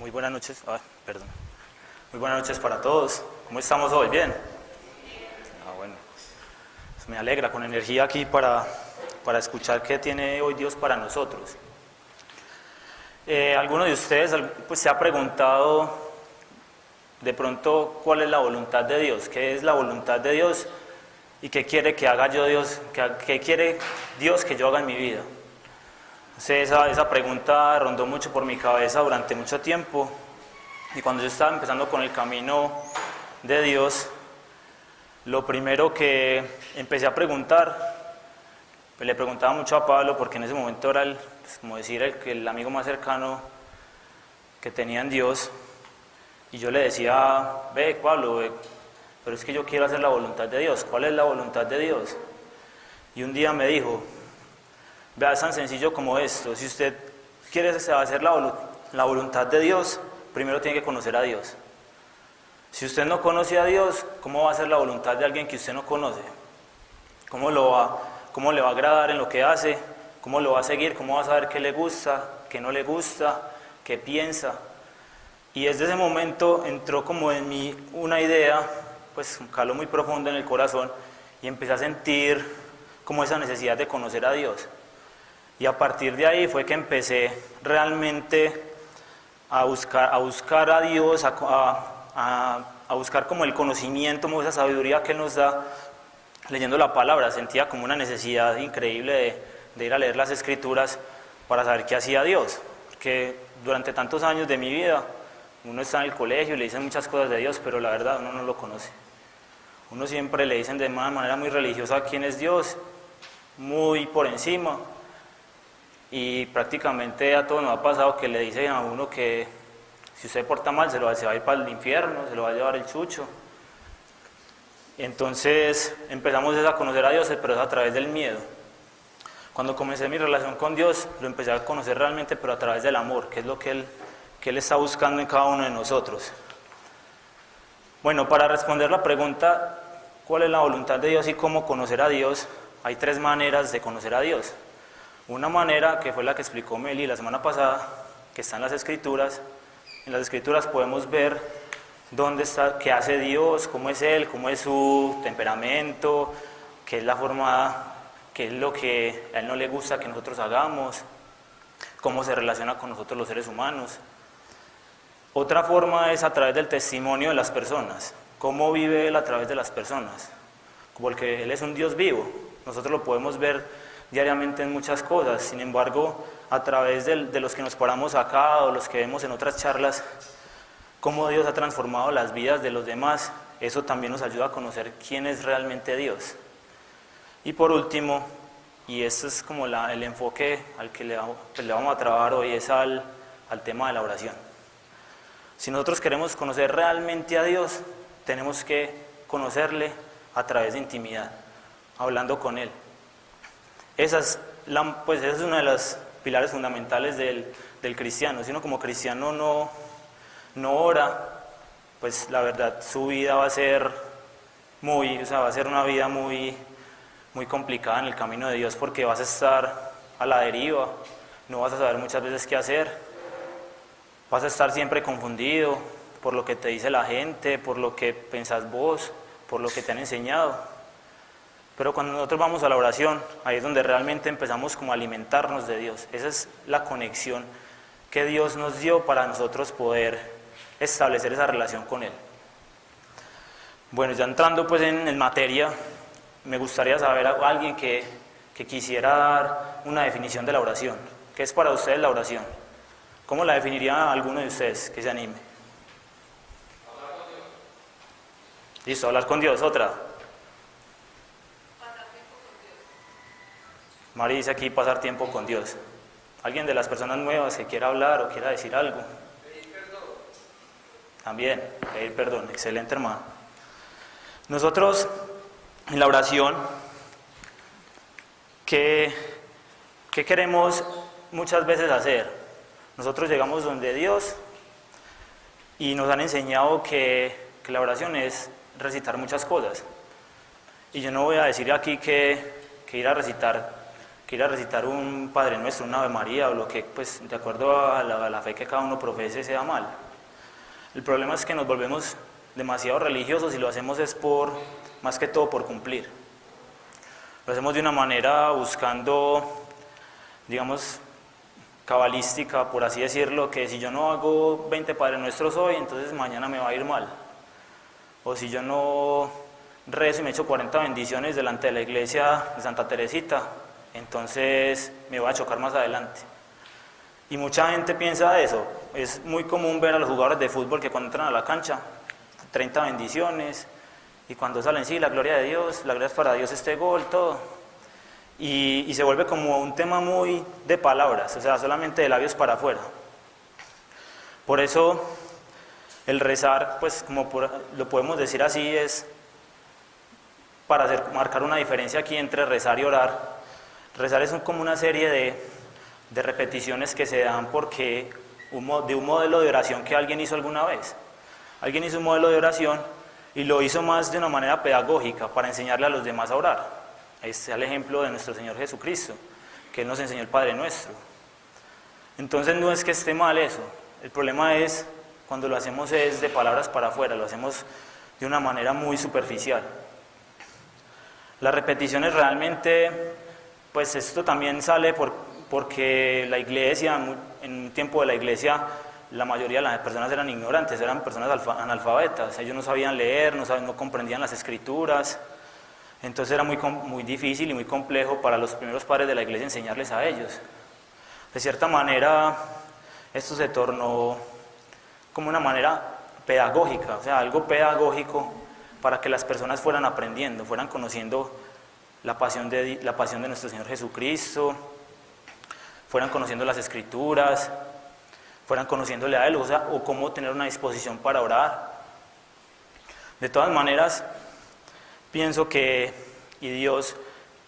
Muy buenas noches, perdón. Muy buenas noches para todos. ¿Cómo estamos hoy? ¿Bien? Bueno. Pues me alegra, con energía aquí para escuchar qué tiene hoy Dios para nosotros. ¿Alguno de ustedes pues, se ha preguntado de pronto cuál es la voluntad de Dios? ¿Qué es la voluntad de Dios? ¿Y qué quiere que haga yo Dios? ¿Qué quiere Dios que yo haga en mi vida? Entonces, esa pregunta rondó mucho por mi cabeza durante mucho tiempo, y cuando yo estaba empezando con el camino de Dios, lo primero que empecé a preguntar, pues le preguntaba mucho a Pablo, porque en ese momento era como decir, el amigo más cercano que tenía en Dios, y yo le decía, Pablo, pero es que yo quiero hacer la voluntad de Dios. ¿Cuál es la voluntad de Dios? Y un día me dijo, vea, es tan sencillo como esto: si usted quiere hacer la voluntad de Dios, primero tiene que conocer a Dios. Si usted no conoce a Dios, ¿cómo va a hacer la voluntad de alguien que usted no conoce? ¿Cómo le va a agradar en lo que hace? ¿Cómo lo va a seguir? ¿Cómo va a saber qué le gusta, qué no le gusta, qué piensa? Y desde ese momento entró como en mí una idea, pues caló muy profundo en el corazón, y empecé a sentir como esa necesidad de conocer a Dios. Y a partir de ahí fue que empecé realmente a buscar a Dios, a buscar como el conocimiento, como esa sabiduría que Él nos da leyendo la palabra. Sentía como una necesidad increíble de ir a leer las Escrituras para saber qué hacía Dios, porque durante tantos años de mi vida uno está en el colegio y le dicen muchas cosas de Dios, pero la verdad uno no lo conoce. Uno siempre le dicen de una manera muy religiosa quién es Dios, muy por encima. Y prácticamente a todos nos ha pasado que le dicen a uno que si usted porta mal se va a ir para el infierno, se lo va a llevar el chucho. Entonces empezamos a conocer a Dios, pero es a través del miedo. Cuando comencé mi relación con Dios, lo empecé a conocer realmente, pero a través del amor, que es lo que Él está buscando en cada uno de nosotros. Bueno, para responder la pregunta, ¿cuál es la voluntad de Dios y cómo conocer a Dios? Hay tres maneras de conocer a Dios. Una manera, que fue la que explicó Meli la semana pasada, que está en las Escrituras. En las Escrituras podemos ver dónde está, qué hace Dios, cómo es Él, cómo es su temperamento, qué es la forma, qué es lo que a Él no le gusta que nosotros hagamos, cómo se relaciona con nosotros los seres humanos. Otra forma es a través del testimonio de las personas. ¿Cómo vive Él a través de las personas? Porque Él es un Dios vivo. Nosotros lo podemos ver diariamente en muchas cosas. Sin embargo, a través de los que nos paramos acá o los que vemos en otras charlas, cómo Dios ha transformado las vidas de los demás, eso también nos ayuda a conocer quién es realmente Dios. Y por último, y este es como el enfoque al que le vamos a trabajar hoy, es al tema de la oración. Si nosotros queremos conocer realmente a Dios, tenemos que conocerle a través de intimidad, hablando con Él. Esa es una de las pilares fundamentales del cristiano. Si uno como cristiano no ora, pues la verdad su vida va a ser una vida muy, muy complicada en el camino de Dios, porque vas a estar a la deriva, no vas a saber muchas veces qué hacer, vas a estar siempre confundido por lo que te dice la gente, por lo que pensás vos, por lo que te han enseñado. Pero cuando nosotros vamos a la oración, ahí es donde realmente empezamos como a alimentarnos de Dios. Esa es la conexión que Dios nos dio para nosotros poder establecer esa relación con Él. Bueno, ya entrando pues en materia, me gustaría saber a alguien que quisiera dar una definición de la oración. ¿Qué es para ustedes la oración? ¿Cómo la definiría alguno de ustedes que se anime? Hablar con Dios. Listo, hablar con Dios. Otra. Mari dice aquí pasar tiempo con Dios. ¿Alguien de las personas nuevas que quiera hablar o quiera decir algo? Pedir perdón. También, pedir perdón. Excelente, hermano. Nosotros, en la oración, ¿qué queremos muchas veces hacer? Nosotros llegamos donde Dios y nos han enseñado que la oración es recitar muchas cosas. Y yo no voy a decir aquí que ir a recitar que ir a recitar un Padre Nuestro, una Ave María, o lo que, pues, de acuerdo a la fe que cada uno profese, sea mal. El problema es que nos volvemos demasiado religiosos y lo hacemos es más que todo por cumplir. Lo hacemos de una manera buscando, digamos, cabalística, por así decirlo, que si yo no hago 20 Padres Nuestros hoy, entonces mañana me va a ir mal. O si yo no rezo y me echo 40 bendiciones delante de la iglesia de Santa Teresita, entonces me va a chocar más adelante. Y mucha gente piensa eso. Es muy común ver a los jugadores de fútbol que cuando entran a la cancha, 30 bendiciones, y cuando salen, sí, la gloria de Dios, la gloria es para Dios, este gol, todo. Y se vuelve como un tema muy de palabras, o sea, solamente de labios para afuera. Por eso el rezar, pues como lo podemos decir así, es para marcar una diferencia aquí entre rezar y orar. Rezar es como una serie de repeticiones que se dan porque de un modelo de oración que alguien hizo alguna vez. Alguien hizo un modelo de oración y lo hizo más de una manera pedagógica para enseñarle a los demás a orar. Ahí está el ejemplo de nuestro Señor Jesucristo, que Él nos enseñó el Padre Nuestro. Entonces no es que esté mal eso, el problema es cuando lo hacemos es de palabras para afuera, lo hacemos de una manera muy superficial. Las repeticiones realmente, pues esto también sale porque la iglesia, en un tiempo de la iglesia, la mayoría de las personas eran ignorantes, eran personas analfabetas, ellos no sabían leer, no comprendían las escrituras, entonces era muy difícil y muy complejo para los primeros padres de la iglesia enseñarles a ellos. De cierta manera, esto se tornó como una manera pedagógica, o sea, algo pedagógico para que las personas fueran aprendiendo, fueran conociendo la pasión de nuestro Señor Jesucristo, fueran conociendo las Escrituras, fueran conociéndole a Él, o cómo tener una disposición para orar. De todas maneras, pienso que Dios,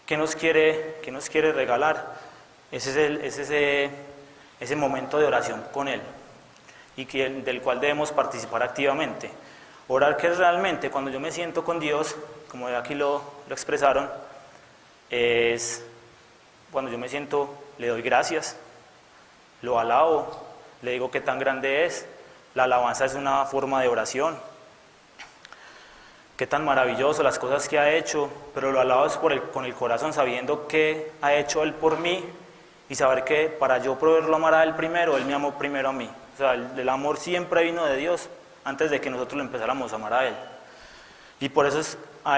¿qué nos quiere regalar? Es ese momento de oración con Él, y del cual debemos participar activamente. Orar, que es realmente cuando yo me siento con Dios, como aquí lo expresaron, es cuando yo me siento, le doy gracias, lo alabo, le digo qué tan grande es. La alabanza es una forma de oración, qué tan maravilloso las cosas que ha hecho, pero lo alabo es con el corazón, sabiendo qué ha hecho Él por mí, y saber que para yo poderlo amar a Él primero, Él me amó primero a mí. O sea, el amor siempre vino de Dios antes de que nosotros lo empezáramos a amar a Él. Y por eso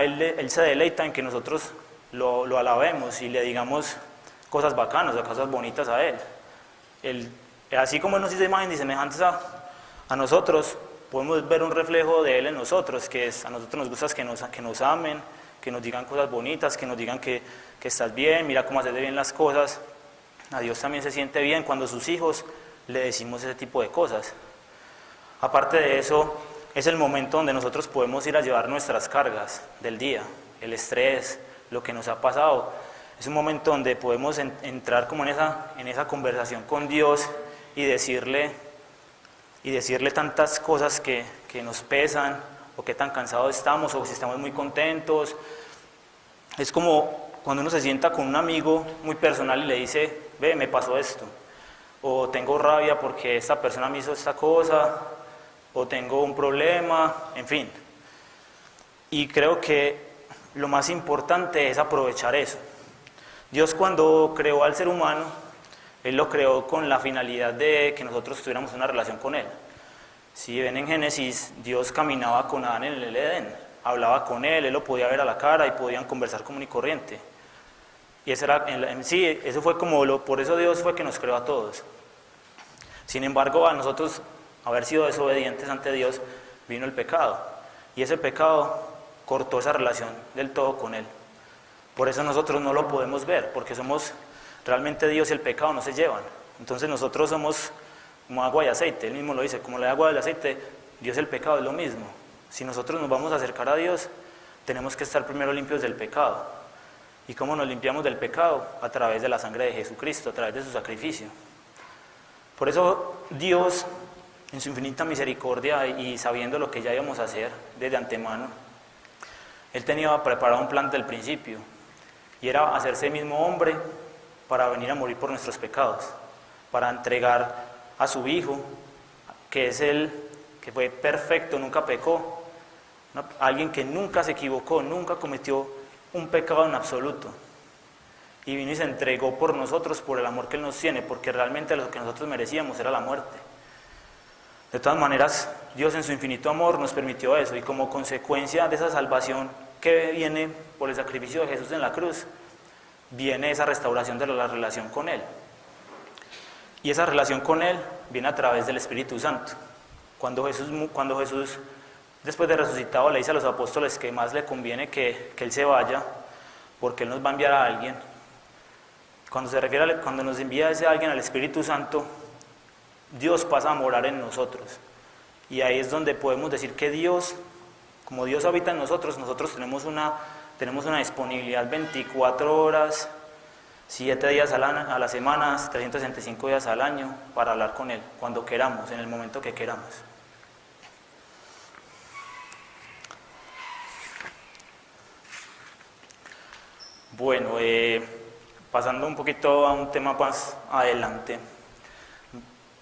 Él se deleita en que nosotros lo alabemos y le digamos cosas bacanas o cosas bonitas a Él. Así como Él nos hizo imagen y semejantes a nosotros, podemos ver un reflejo de Él en nosotros, que es, a nosotros nos gusta que nos amen, que nos digan cosas bonitas, que nos digan que estás bien, mira cómo haces de bien las cosas. A Dios también se siente bien cuando sus hijos le decimos ese tipo de cosas. Aparte de eso, es el momento donde nosotros podemos ir a llevar nuestras cargas del día, el estrés, lo que nos ha pasado. Es un momento donde podemos entrar como en esa conversación con Dios y decirle tantas cosas que nos pesan, o qué tan cansados estamos, o si estamos muy contentos. Es como cuando uno se sienta con un amigo muy personal y le dice, ve, me pasó esto, o tengo rabia porque esta persona me hizo esta cosa, o tengo un problema, en fin. Y creo que lo más importante es aprovechar eso. Dios, cuando creó al ser humano, Él lo creó con la finalidad de que nosotros tuviéramos una relación con Él. Si ven en Génesis, Dios caminaba con Adán en el Edén, hablaba con Él lo podía ver a la cara y podían conversar común y corriente. Y eso fue por eso Dios fue que nos creó a todos. Sin embargo, a nosotros, haber sido desobedientes ante Dios, vino el pecado. Y ese pecado cortó esa relación del todo con Él. Por eso nosotros no lo podemos ver, porque realmente Dios y el pecado no se llevan. Entonces nosotros somos como agua y aceite, Él mismo lo dice, como el agua y el aceite, Dios y el pecado es lo mismo. Si nosotros nos vamos a acercar a Dios, tenemos que estar primero limpios del pecado. ¿Y cómo nos limpiamos del pecado? A través de la sangre de Jesucristo, a través de su sacrificio. Por eso Dios, en su infinita misericordia y sabiendo lo que ya íbamos a hacer desde antemano, Él tenía preparado un plan del principio, y era hacerse mismo hombre para venir a morir por nuestros pecados, para entregar a su Hijo, que es el que fue perfecto, nunca pecó, alguien que nunca se equivocó, nunca cometió un pecado en absoluto, y vino y se entregó por nosotros, por el amor que Él nos tiene, porque realmente lo que nosotros merecíamos era la muerte. De todas maneras, Dios en su infinito amor nos permitió eso, y como consecuencia de esa salvación que viene por el sacrificio de Jesús en la cruz, viene esa restauración de la relación con Él. Y esa relación con Él viene a través del Espíritu Santo. Cuando Jesús, después de resucitado, le dice a los apóstoles que más le conviene que Él se vaya, porque Él nos va a enviar a alguien. Cuando nos envía ese alguien al Espíritu Santo, Dios pasa a morar en nosotros. Y ahí es donde podemos decir que Dios, como Dios habita en nosotros, nosotros tenemos una disponibilidad 24 horas, 7 días a la semana, 365 días al año para hablar con Él, cuando queramos, en el momento que queramos. Bueno, pasando un poquito a un tema más adelante,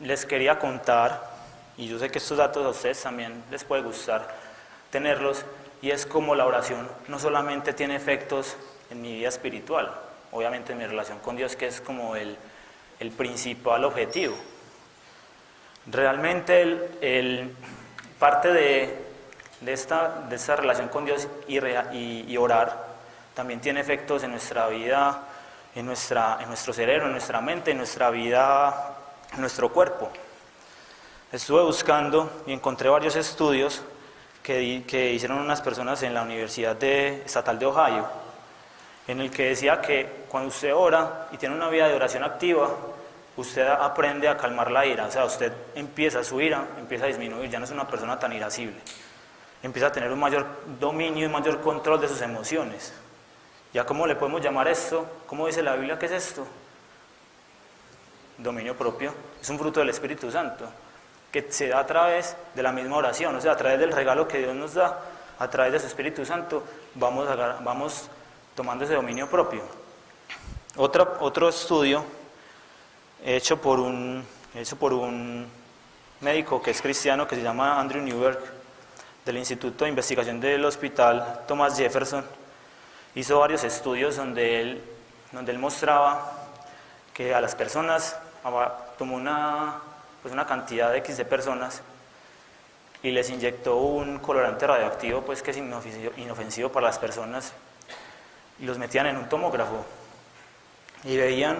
les quería contar, y yo sé que estos datos a ustedes también les puede gustar tenerlos, y es como la oración no solamente tiene efectos en mi vida espiritual, obviamente en mi relación con Dios, que es como el principal objetivo. Realmente parte de esta relación con Dios y orar también tiene efectos en nuestra vida, en nuestro cerebro, en nuestra mente, en nuestra vida, en nuestro cuerpo. Estuve buscando y encontré varios estudios que hicieron unas personas en la Universidad Estatal de Ohio, en el que decía que cuando usted ora y tiene una vida de oración activa, usted aprende a calmar la ira, o sea, su ira empieza a disminuir, ya no es una persona tan irascible, empieza a tener un mayor dominio y mayor control de sus emociones. ¿Ya cómo le podemos llamar esto? ¿Cómo dice la Biblia que es esto? Dominio propio, es un fruto del Espíritu Santo, que se da a través de la misma oración, o sea, a través del regalo que Dios nos da, a través de su Espíritu Santo, vamos tomando ese dominio propio. Otro estudio hecho por un médico que es cristiano, que se llama Andrew Newberg, del Instituto de Investigación del Hospital Thomas Jefferson, hizo varios estudios donde él mostraba que a las personas, tomó una cantidad de X de personas y les inyectó un colorante radioactivo, pues que es inofensivo para las personas, y los metían en un tomógrafo y veían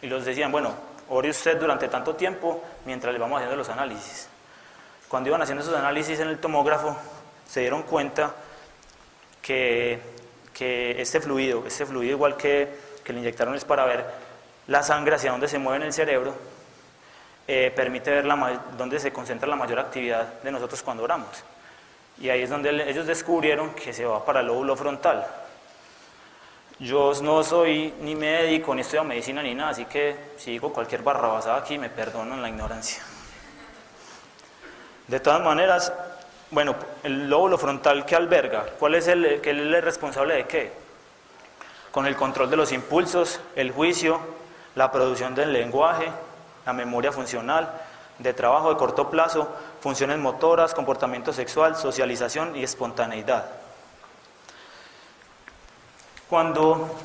y los decían, bueno, ore usted durante tanto tiempo mientras le vamos haciendo los análisis. Cuando iban haciendo esos análisis en el tomógrafo, se dieron cuenta que este fluido igual que le inyectaron, es para ver la sangre hacia dónde se mueve en el cerebro, permite ver dónde se concentra la mayor actividad de nosotros cuando oramos. Y ahí es donde ellos descubrieron que se va para el lóbulo frontal. Yo no soy ni médico, ni estudio medicina, ni nada, así que si digo cualquier barrabasada aquí, me perdonan la ignorancia. De todas maneras, bueno, el lóbulo frontal, ¿qué alberga? ¿Cuál es él es responsable de qué? Con el control de los impulsos, el juicio, la producción del lenguaje, la memoria funcional, de trabajo de corto plazo, funciones motoras, comportamiento sexual, socialización y espontaneidad.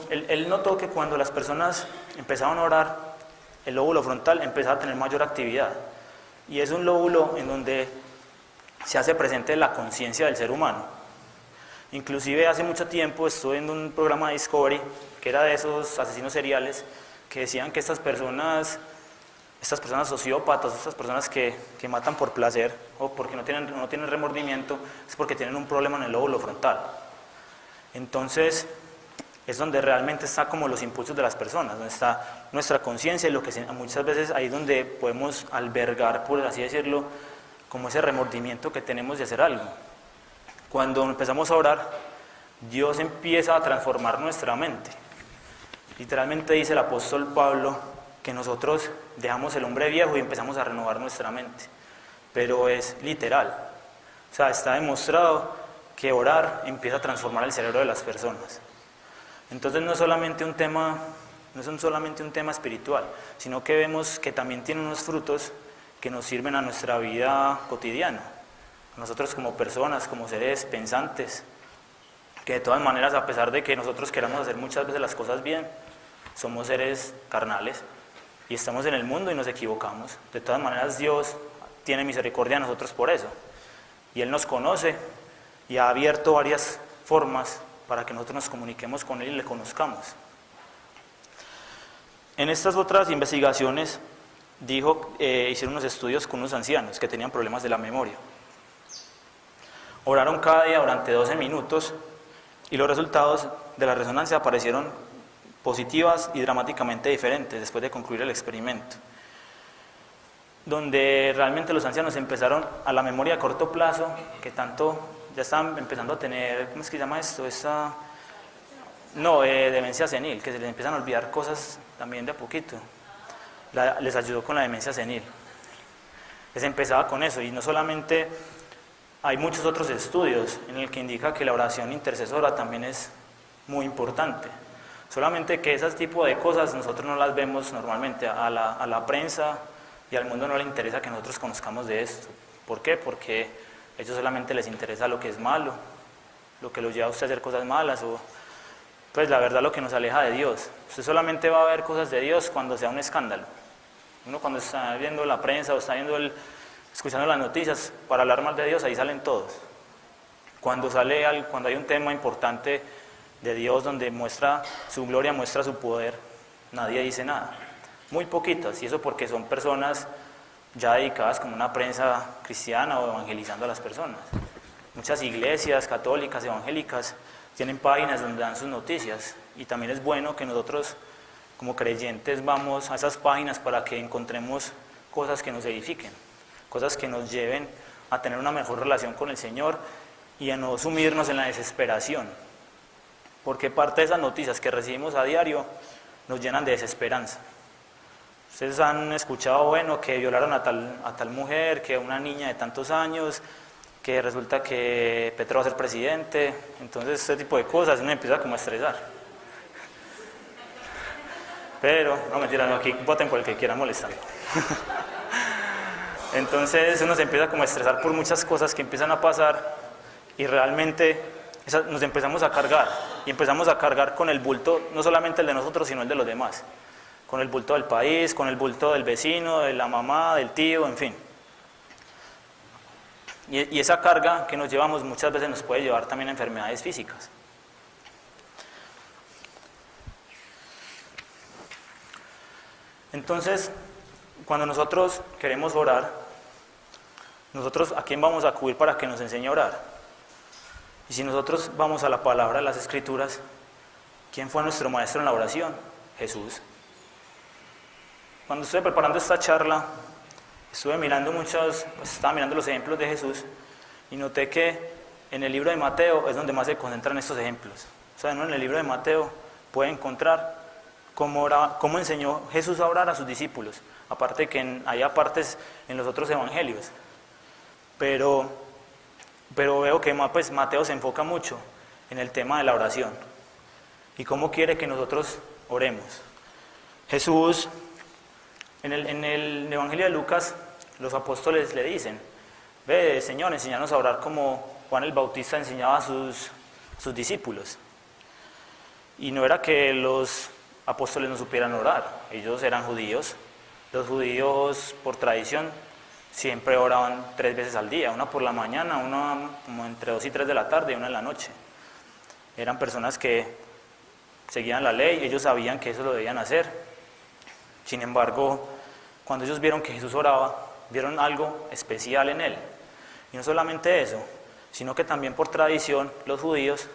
Él notó que cuando las personas empezaban a orar, el lóbulo frontal empezaba a tener mayor actividad, y es un lóbulo en donde se hace presente la conciencia del ser humano. Inclusive hace mucho tiempo estuve en un programa de Discovery que era de esos asesinos seriales que decían que estas personas sociópatas, estas personas que matan por placer o porque no tienen remordimiento, es porque tienen un problema en el lóbulo frontal. Entonces es donde realmente está como los impulsos de las personas, donde está nuestra conciencia, y muchas veces ahí donde podemos albergar, por así decirlo, como ese remordimiento que tenemos de hacer algo. Cuando empezamos a orar, Dios empieza a transformar nuestra mente. Literalmente dice el apóstol Pablo que nosotros dejamos el hombre viejo y empezamos a renovar nuestra mente, pero es literal, o sea, está demostrado que orar empieza a transformar el cerebro de las personas. Entonces no es solamente un tema no son solamente un tema espiritual, sino que vemos que también tiene unos frutos que nos sirven a nuestra vida cotidiana, a nosotros como personas, como seres pensantes, que de todas maneras, a pesar de que nosotros queramos hacer muchas veces las cosas bien, somos seres carnales y estamos en el mundo y nos equivocamos. De todas maneras, Dios tiene misericordia de nosotros por eso, y Él nos conoce y ha abierto varias formas para que nosotros nos comuniquemos con Él y le conozcamos. En estas otras investigaciones hicieron unos estudios con unos ancianos que tenían problemas de la memoria. Oraron cada día durante 12 minutos y los resultados de la resonancia aparecieron positivas y dramáticamente diferentes después de concluir el experimento, donde realmente los ancianos empezaron a la memoria a corto plazo, que tanto ya estaban empezando a tener, ¿cómo es que se llama esto? Demencia senil, que se les empiezan a olvidar cosas también de a poquito. Les ayudó con la demencia senil. Les empezaba con eso, y no solamente, hay muchos otros estudios en el que indica que la oración intercesora también es muy importante. Solamente que ese tipo de cosas nosotros no las vemos normalmente. A la prensa y al mundo no le interesa que nosotros conozcamos de esto. ¿Por qué? Porque a ellos solamente les interesa lo que es malo, lo que los lleva a usted a hacer cosas malas, o pues la verdad lo que nos aleja de Dios. Usted solamente va a ver cosas de Dios cuando sea un escándalo. Uno cuando está viendo la prensa o está escuchando las noticias para hablar mal de Dios, ahí salen todos. Cuando hay un tema importante de Dios donde muestra su gloria, muestra su poder, nadie dice nada. Muy poquitas, y eso porque son personas ya dedicadas como una prensa cristiana o evangelizando a las personas. Muchas iglesias católicas, evangélicas, tienen páginas donde dan sus noticias, y también es bueno que nosotros como creyentes vamos a esas páginas para que encontremos cosas que nos edifiquen, cosas que nos lleven a tener una mejor relación con el Señor y a no sumirnos en la desesperación, porque parte de esas noticias que recibimos a diario nos llenan de desesperanza. Ustedes han escuchado, bueno, que violaron a tal mujer, que una niña de tantos años, que resulta que Petro va a ser presidente. Entonces este tipo de cosas uno empieza como a estresar. Pero, no mentira, no, aquí voten por el que quiera molestar. Entonces uno se empieza como a estresar por muchas cosas que empiezan a pasar, y realmente nos empezamos a cargar, y empezamos a cargar con el bulto, no solamente el de nosotros, sino el de los demás, con el bulto del país, con el bulto del vecino, de la mamá, del tío, en fin. Y esa carga que nos llevamos muchas veces nos puede llevar también a enfermedades físicas. Entonces, cuando nosotros queremos orar, nosotros ¿a quién vamos a acudir para que nos enseñe a orar? Y si nosotros vamos a la palabra de las Escrituras, ¿quién fue nuestro maestro en la oración? Jesús. Cuando estuve preparando esta charla, estaba mirando los ejemplos de Jesús, y noté que en el libro de Mateo es donde más se concentran estos ejemplos. O sea, uno en el libro de Mateo puede encontrar cómo enseñó Jesús a orar a sus discípulos, aparte que hay partes en los otros evangelios, pero veo que Mateo se enfoca mucho en el tema de la oración y cómo quiere que nosotros oremos. Jesús, en el evangelio de Lucas, los apóstoles le dicen: ve, Señor, enséñanos a orar como Juan el Bautista enseñaba a sus discípulos. Y no era que los apóstoles no supieran orar, ellos eran judíos. Los judíos por tradición siempre oraban 3 veces al día, una por la mañana, una como entre 2 y 3 de la tarde y una en la noche. Eran personas que seguían la ley, ellos sabían que eso lo debían hacer. Sin embargo, cuando ellos vieron que Jesús oraba, vieron algo especial en él. Y no solamente eso, sino que también por tradición los judíos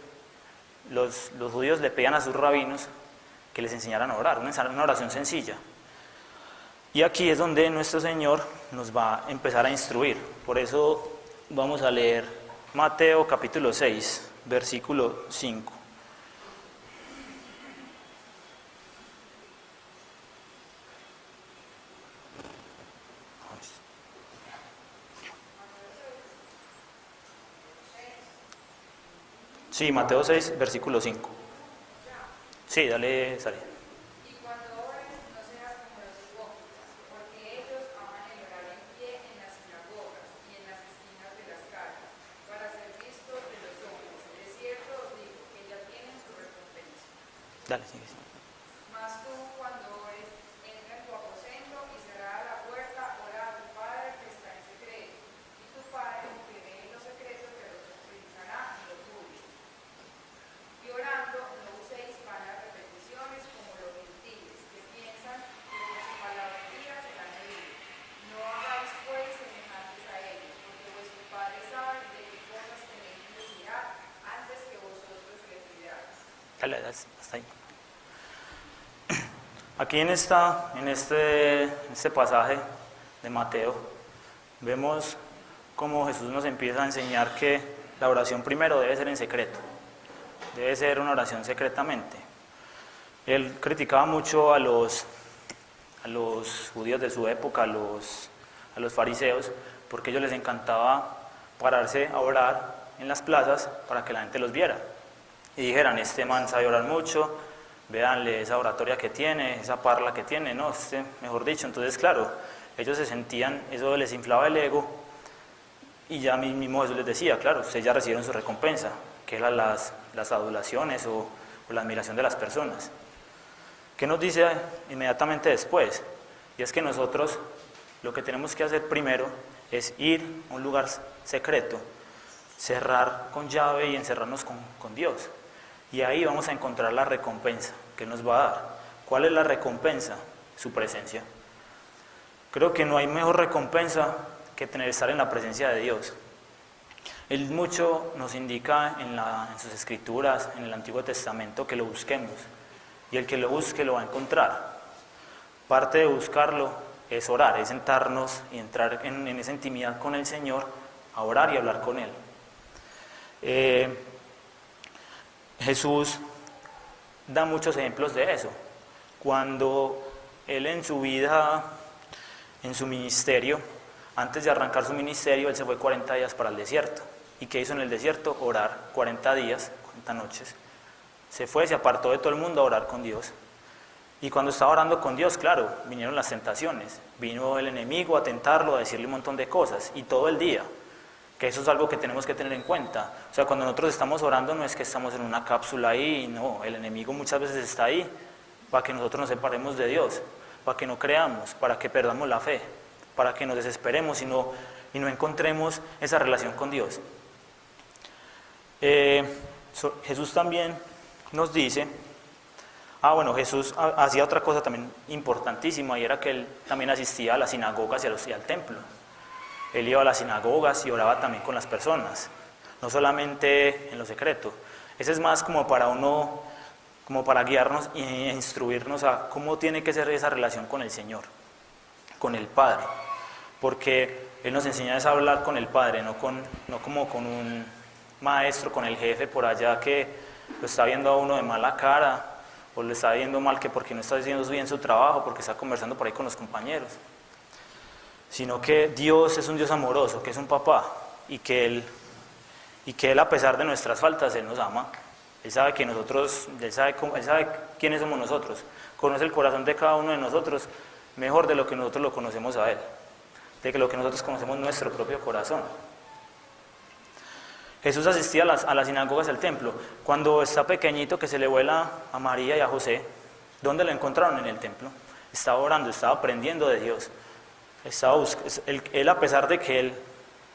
le pedían a sus rabinos que les enseñaran a orar, una oración sencilla. Y aquí es donde nuestro Señor nos va a empezar a instruir. Por eso vamos a leer Mateo capítulo 6, versículo 5. Sí, Mateo 6, versículo 5. Sí, dale, Sari. Y cuando Dale, sigue. Mas tú, cuando ores, entra en tu aposento y cerrada la puerta, ora a tu Padre que está en secreto. Y tu Padre, que ve en lo secreto, te lo recompensará en lo público. Y orando, no uséis vanas repeticiones como los gentiles, que piensan que con su palabrería serán oídos. No hagáis pues semejantes a ellos, porque vuestro Padre sabe de qué cosas tenéis necesidad antes que vosotros le pidáis. Dale, hasta ahí. Aquí en este pasaje de Mateo vemos cómo Jesús nos empieza a enseñar que la oración primero debe ser en secreto, debe ser una oración secretamente. Él criticaba mucho a los judíos de su época, a los fariseos, porque a ellos les encantaba pararse a orar en las plazas para que la gente los viera y dijeran: este man sabe orar mucho, véanle esa oratoria que tiene, esa parla que tiene, no, mejor dicho. Entonces, claro, ellos se sentían, eso les inflaba el ego, y ya mismo Jesús les decía: claro, ustedes ya recibieron su recompensa, que eran las adulaciones o la admiración de las personas. ¿Qué nos dice inmediatamente después? Y es que nosotros lo que tenemos que hacer primero es ir a un lugar secreto, cerrar con llave y encerrarnos con Dios. Y ahí vamos a encontrar la recompensa que Él nos va a dar. ¿Cuál es la recompensa? Su presencia. Creo que no hay mejor recompensa que estar en la presencia de Dios. Él mucho nos indica en sus escrituras, en el Antiguo Testamento, que lo busquemos. Y el que lo busque lo va a encontrar. Parte de buscarlo es orar, es sentarnos y entrar en esa intimidad con el Señor, a orar y hablar con Él. Jesús da muchos ejemplos de eso. Cuando Él en su vida, en su ministerio, antes de arrancar su ministerio, Él se fue 40 días para el desierto. ¿Y qué hizo en el desierto? Orar 40 días, 40 noches. Se fue, se apartó de todo el mundo a orar con Dios. Y cuando estaba orando con Dios, claro, vinieron las tentaciones. Vino el enemigo a tentarlo, a decirle un montón de cosas, y todo el día. Que eso es algo que tenemos que tener en cuenta. O sea, cuando nosotros estamos orando no es que estamos en una cápsula ahí, no, el enemigo muchas veces está ahí para que nosotros nos separemos de Dios, para que no creamos, para que perdamos la fe, para que nos desesperemos y no encontremos esa relación con Dios. Jesús también nos dice, Jesús hacía otra cosa también importantísima, y era que Él también asistía a las sinagogas y al templo. Él iba a las sinagogas y oraba también con las personas, no solamente en lo secreto. Ese es más como para guiarnos e instruirnos a cómo tiene que ser esa relación con el Señor, con el Padre. Porque Él nos enseña a hablar con el Padre, no como con un maestro, con el jefe por allá que lo está viendo a uno de mala cara, o le está viendo mal que porque no está haciendo bien su trabajo, porque está conversando por ahí con los compañeros. Sino que Dios es un Dios amoroso, que es un papá, y que Él a pesar de nuestras faltas, Él nos ama. Él sabe que Él sabe quiénes somos nosotros, conoce el corazón de cada uno de nosotros mejor de lo que nosotros lo conocemos a Él, de que lo que nosotros conocemos nuestro propio corazón. Jesús asistía a las sinagogas del templo. Cuando está pequeñito, que se le vuela a María y a José, ¿dónde lo encontraron? En el templo. Estaba orando, estaba aprendiendo de Dios. Él, a pesar de que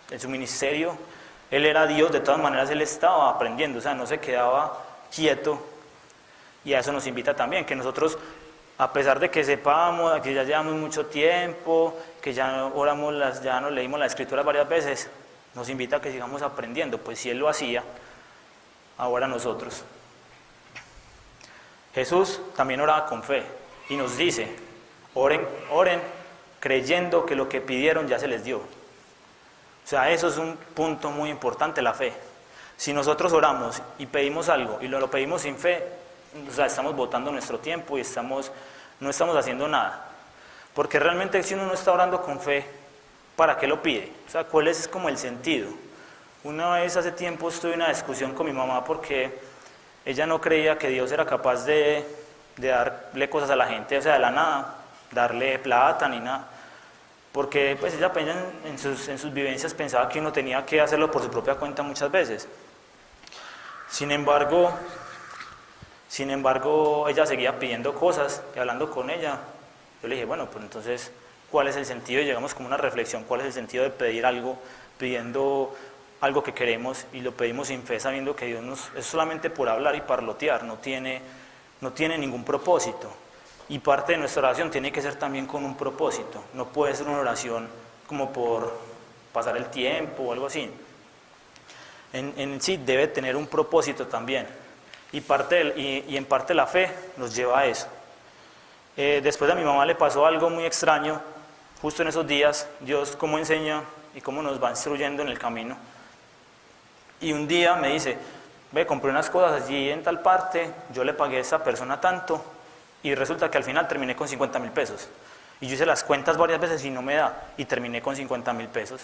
en su ministerio, Él era Dios, de todas maneras Él estaba aprendiendo, o sea, no se quedaba quieto. Y a eso nos invita también, que nosotros, a pesar de que sepamos, que ya llevamos mucho tiempo, que ya ya nos leímos la Escritura varias veces, nos invita a que sigamos aprendiendo, pues si Él lo hacía, ahora nosotros. Jesús también oraba con fe y nos dice: oren creyendo que lo que pidieron ya se les dio. O sea, eso es un punto muy importante, la fe. Si nosotros oramos y pedimos algo y lo pedimos sin fe, o sea, estamos botando nuestro tiempo y no estamos haciendo nada. Porque realmente si uno no está orando con fe, ¿para qué lo pide? O sea, ¿cuál es como el sentido? Una vez hace tiempo tuve una discusión con mi mamá porque ella no creía que Dios era capaz de darle cosas a la gente, o sea, de la nada, darle plata ni nada. Porque pues ella en sus vivencias pensaba que uno tenía que hacerlo por su propia cuenta muchas veces. Sin embargo, Sin embargo, ella seguía pidiendo cosas y hablando con ella. Yo le dije, bueno, pues entonces, ¿cuál es el sentido? Y llegamos como a una reflexión, ¿cuál es el sentido de pedir algo, pidiendo algo que queremos y lo pedimos sin fe, sabiendo que Dios es solamente por hablar y parlotear, no tiene ningún propósito? Y parte de nuestra oración tiene que ser también con un propósito, no puede ser una oración como por pasar el tiempo o algo así. En sí debe tener un propósito también, y en parte la fe nos lleva a eso. Después a mi mamá le pasó algo muy extraño, justo en esos días, Dios cómo enseña y cómo nos va instruyendo en el camino. Y un día me dice, ve, compré unas cosas allí en tal parte, yo le pagué a esa persona tanto, y resulta que al final terminé con 50.000 pesos. Y yo hice las cuentas varias veces y no me da, y terminé con 50.000 pesos.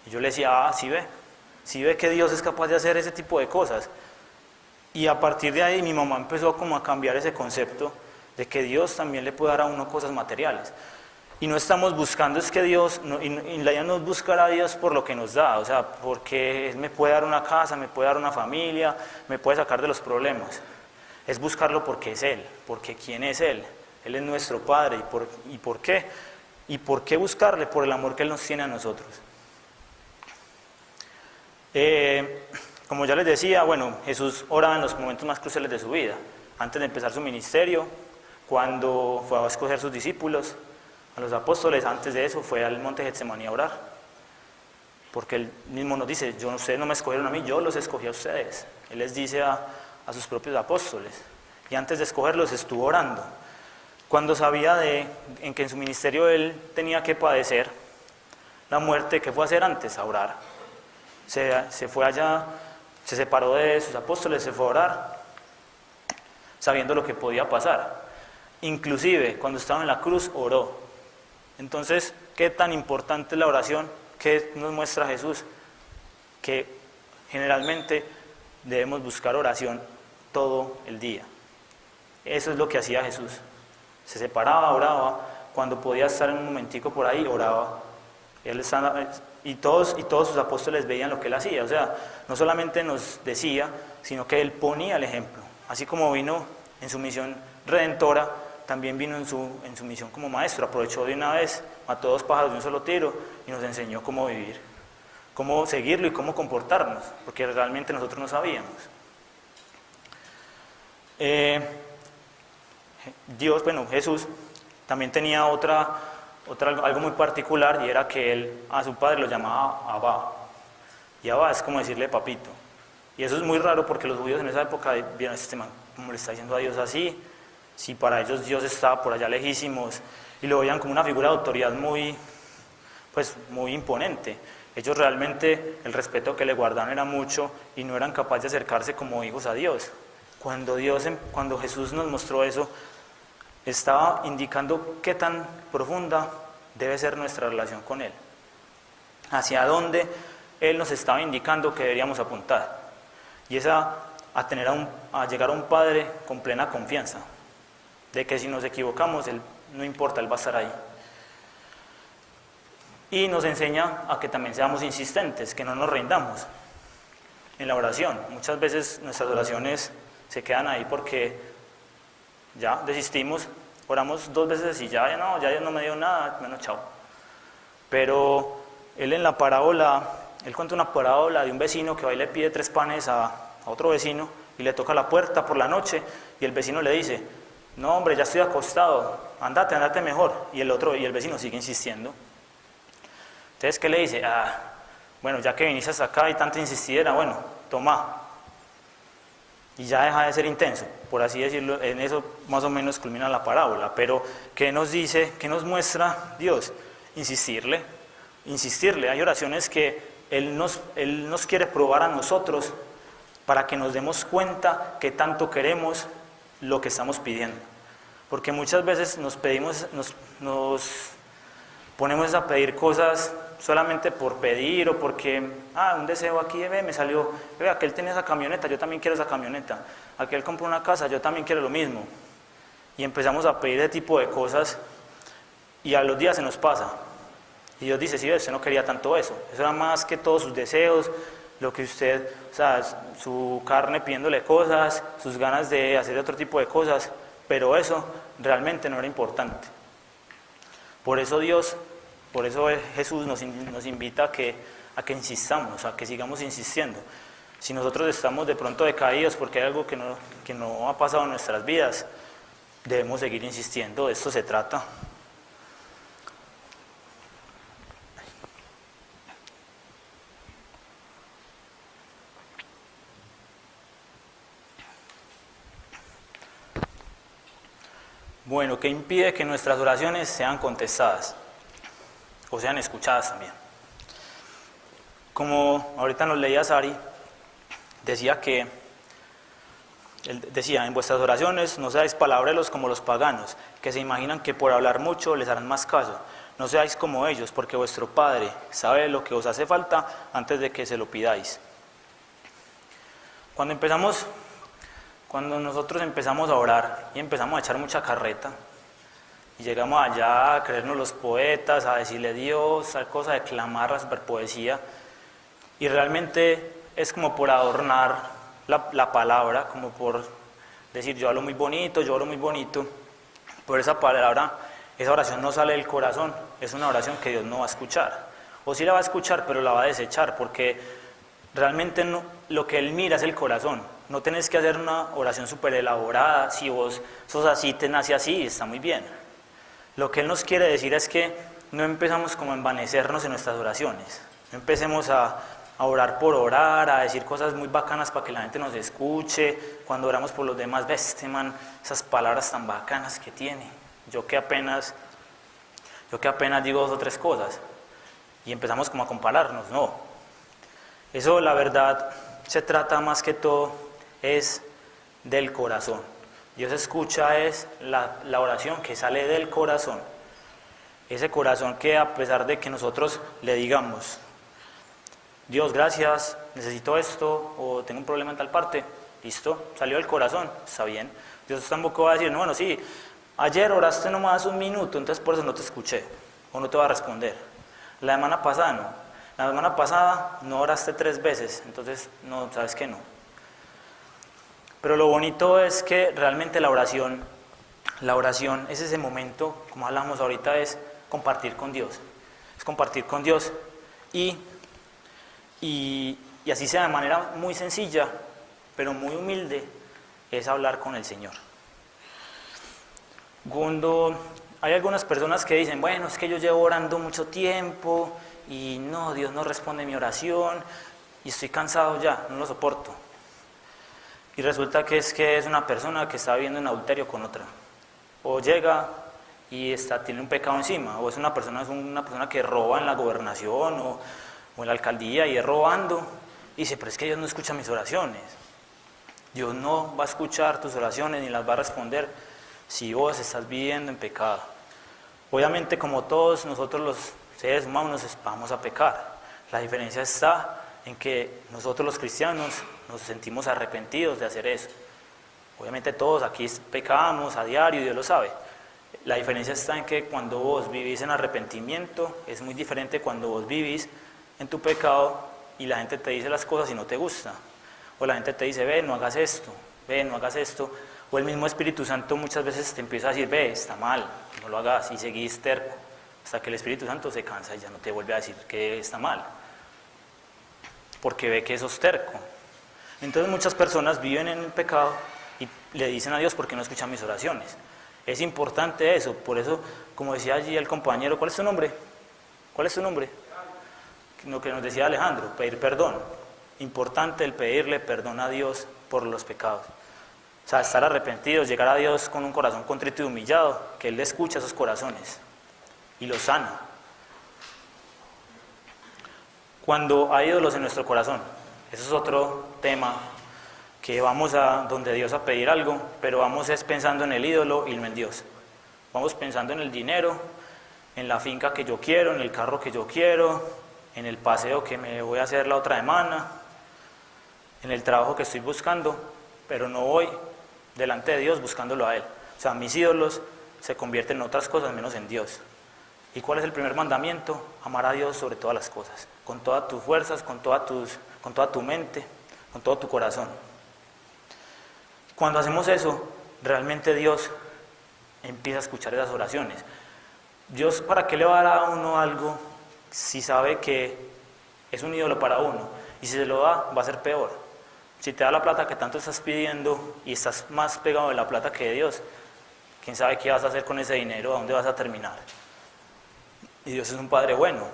Y yo le decía, sí ve que Dios es capaz de hacer ese tipo de cosas. Y a partir de ahí mi mamá empezó como a cambiar ese concepto de que Dios también le puede dar a uno cosas materiales. Y no estamos buscando, es que Dios, y la idea no es buscar a Dios por lo que nos da, o sea, porque Él me puede dar una casa, me puede dar una familia, me puede sacar de los problemas. Es buscarlo porque es Él, porque ¿quién es Él? Él es nuestro Padre. ¿Y por qué? ¿Y por qué buscarle? Por el amor que Él nos tiene a nosotros. Como ya les decía, bueno, Jesús oraba en los momentos más cruciales de su vida. Antes de empezar su ministerio, cuando fue a escoger sus discípulos, a los apóstoles, antes de eso fue al monte Getsemaní a orar. Porque Él mismo nos dice, ustedes no me escogieron a mí, yo los escogí a ustedes. Él les dice a sus propios apóstoles. Y antes de escogerlos estuvo orando. Cuando sabía en que en su ministerio Él tenía que padecer la muerte, ¿qué fue a hacer antes? A orar. Se fue allá, se separó de sus apóstoles, se fue a orar, sabiendo lo que podía pasar. Inclusive, cuando estaba en la cruz, oró. Entonces, ¿qué tan importante es la oración? ¿Qué nos muestra Jesús? Que generalmente debemos buscar oración todo el día. Eso es lo que hacía Jesús. Se separaba, oraba, cuando podía estar en un momentico por ahí, oraba. Él estaba, y todos sus apóstoles veían lo que Él hacía. O sea, no solamente nos decía, sino que Él ponía el ejemplo. Así como vino en su misión redentora, también vino en su misión como maestro. Aprovechó de una vez, mató 2 pájaros de un solo tiro y nos enseñó cómo vivir, cómo seguirlo y cómo comportarnos, porque realmente nosotros no sabíamos. Jesús también tenía algo muy particular, y era que Él a su Padre lo llamaba Abba. Y Abba es como decirle papito. Y eso es muy raro porque los judíos en esa época vieron este man, como le está diciendo a Dios así, si para ellos Dios estaba por allá lejísimos, y lo veían como una figura de autoridad muy imponente. Ellos realmente el respeto que le guardaban era mucho y no eran capaces de acercarse como hijos a Dios. Cuando Jesús nos mostró eso, estaba indicando qué tan profunda debe ser nuestra relación con Él, hacia dónde Él nos estaba indicando que deberíamos apuntar, y es a llegar a un Padre con plena confianza, de que si nos equivocamos, Él no importa, Él va a estar ahí. Y nos enseña a que también seamos insistentes, que no nos rindamos en la oración. Muchas veces nuestras oraciones se quedan ahí porque ya desistimos, oramos 2 veces y ya Dios no me dio nada, bueno, chao. Pero Él en la parábola, Él cuenta una parábola de un vecino que va y le pide 3 panes a otro vecino y le toca la puerta por la noche y el vecino le dice, no hombre, ya estoy acostado, andate mejor. Y el vecino sigue insistiendo. Entonces, ¿qué le dice? Bueno, ya que viniste hasta acá y tanto insistidera, bueno, toma. Y ya deja de ser intenso, por así decirlo. En eso más o menos culmina la parábola. Pero, ¿qué nos dice, qué nos muestra Dios? Insistirle. Hay oraciones que Él nos quiere probar a nosotros para que nos demos cuenta que tanto queremos lo que estamos pidiendo. Porque muchas veces nos ponemos a pedir cosas solamente por pedir, o porque, un deseo aquí, me salió, aquel tiene esa camioneta, yo también quiero esa camioneta, aquel compró una casa, yo también quiero lo mismo. Y empezamos a pedir ese tipo de cosas, y a los días se nos pasa. Y Dios dice, sí, usted no quería tanto eso era más que todos sus deseos, lo que usted, o sea, su carne pidiéndole cosas, sus ganas de hacer otro tipo de cosas, pero eso realmente no era importante. Por eso Jesús nos invita a que insistamos, a que sigamos insistiendo. Si nosotros estamos de pronto decaídos porque hay algo que no ha pasado en nuestras vidas, debemos seguir insistiendo, de esto se trata. Bueno, ¿qué impide que nuestras oraciones sean contestadas o sean escuchadas también? Como ahorita nos leía Sari, decía, en vuestras oraciones no seáis palabreros como los paganos, que se imaginan que por hablar mucho les harán más caso. No seáis como ellos, porque vuestro Padre sabe lo que os hace falta antes de que se lo pidáis. Cuando nosotros empezamos a orar y empezamos a echar mucha carreta, y llegamos allá a creernos los poetas, a decirle Dios, tal cosa, de clamar la superpoesía, y realmente es como por adornar la palabra, como por decir yo hablo muy bonito, por esa palabra, esa oración no sale del corazón, es una oración que Dios no va a escuchar, o sí la va a escuchar, pero la va a desechar, porque realmente lo que Él mira es el corazón. No tenés que hacer una oración súper elaborada, si vos sos así, te nace así, está muy bien. Lo que Él nos quiere decir es que no empezamos como a envanecernos en nuestras oraciones, no empecemos a orar por orar, a decir cosas muy bacanas para que la gente nos escuche, cuando oramos por los demás, ves, este man, esas palabras tan bacanas que tiene, yo que apenas digo 2 o 3 cosas, y empezamos como a compararnos, no. Eso la verdad se trata más que todo es del corazón. Dios escucha es la oración que sale del corazón. Ese corazón que a pesar de que nosotros le digamos, Dios, gracias, necesito esto, o tengo un problema en tal parte, listo, salió del corazón, está bien. Dios tampoco va a decir, no, bueno, sí, ayer oraste nomás 1 minuto, entonces por eso no te escuché, o no te va a responder. La semana pasada no. La semana pasada no oraste 3 veces, entonces no, sabes que no. Pero lo bonito es que realmente la oración es ese momento, como hablamos ahorita, es compartir con Dios. Es compartir con Dios y así sea de manera muy sencilla, pero muy humilde, es hablar con el Señor. Cuando hay algunas personas que dicen, bueno, es que yo llevo orando mucho tiempo y no, Dios no responde mi oración y estoy cansado ya, no lo soporto. Y resulta que es una persona que está viviendo en adulterio con otra. O llega y tiene un pecado encima, o es una persona que roba en la gobernación o en la alcaldía y es robando. Y dice, pero es que Dios no escucha mis oraciones. Dios no va a escuchar tus oraciones ni las va a responder si vos estás viviendo en pecado. Obviamente, como todos nosotros los seres humanos vamos a pecar. La diferencia está en que nosotros los cristianos nos sentimos arrepentidos de hacer eso. Obviamente todos aquí pecamos a diario, Dios lo sabe. La diferencia está en que cuando vos vivís en arrepentimiento es muy diferente cuando vos vivís en tu pecado y la gente te dice las cosas y no te gusta. O la gente te dice, ve, no hagas esto, ve, no hagas esto. O el mismo Espíritu Santo muchas veces te empieza a decir, ve, está mal, no lo hagas, y seguís terco. Hasta que el Espíritu Santo se cansa y ya no te vuelve a decir que está mal. Porque ve que sos terco. Entonces muchas personas viven en el pecado y le dicen a Dios, ¿por qué no escuchan mis oraciones? Es importante eso, por eso, como decía allí el compañero, ¿cuál es tu nombre? ¿Cuál es tu nombre? Lo que nos decía Alejandro, pedir perdón. Importante el pedirle perdón a Dios por los pecados. O sea, estar arrepentidos, llegar a Dios con un corazón contrito y humillado, que Él le escucha esos corazones y los sana. Cuando hay ídolos en nuestro corazón, eso es otro tema, que vamos a donde Dios a pedir algo, pero vamos es pensando en el ídolo y no en Dios. Vamos pensando en el dinero, en la finca que yo quiero, en el carro que yo quiero, en el paseo que me voy a hacer la otra semana, en el trabajo que estoy buscando, pero no voy delante de Dios buscándolo a Él. O sea, mis ídolos se convierten en otras cosas menos en Dios. ¿Y cuál es el primer mandamiento? Amar a Dios sobre todas las cosas, con todas tus fuerzas, con todas tus con toda tu mente, con todo tu corazón. Cuando hacemos eso, realmente Dios empieza a escuchar esas oraciones. Dios, ¿para qué le va a dar a uno algo si sabe que es un ídolo para uno? Y si se lo da, va a ser peor. Si te da la plata que tanto estás pidiendo y estás más pegado de la plata que de Dios, quién sabe qué vas a hacer con ese dinero, a dónde vas a terminar. Y Dios es un Padre bueno.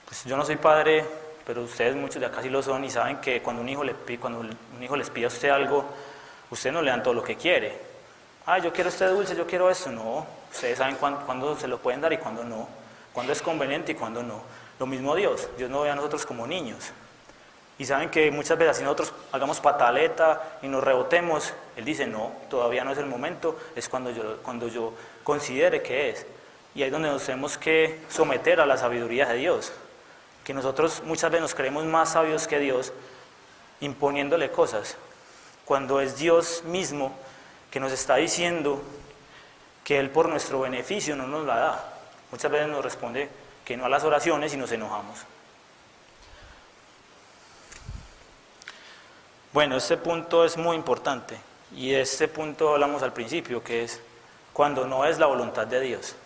Pues yo no soy padre, pero ustedes muchos de acá sí lo son y saben que cuando un hijo les pide a usted algo, usted no le dan todo lo que quiere. Yo quiero este dulce, yo quiero esto. No, ustedes saben cuándo se lo pueden dar y cuándo no, cuándo es conveniente y cuándo no. Lo mismo Dios no ve a nosotros como niños. Y saben que muchas veces si nosotros hagamos pataleta y nos rebotemos, Él dice, no, todavía no es el momento, es cuando yo considere que es. Y ahí es donde nos tenemos que someter a la sabiduría de Dios. Que nosotros muchas veces nos creemos más sabios que Dios, imponiéndole cosas, cuando es Dios mismo que nos está diciendo que Él por nuestro beneficio no nos la da. Muchas veces nos responde que no a las oraciones y nos enojamos. Bueno, este punto es muy importante y de este punto hablamos al principio, que es cuando no es la voluntad de Dios.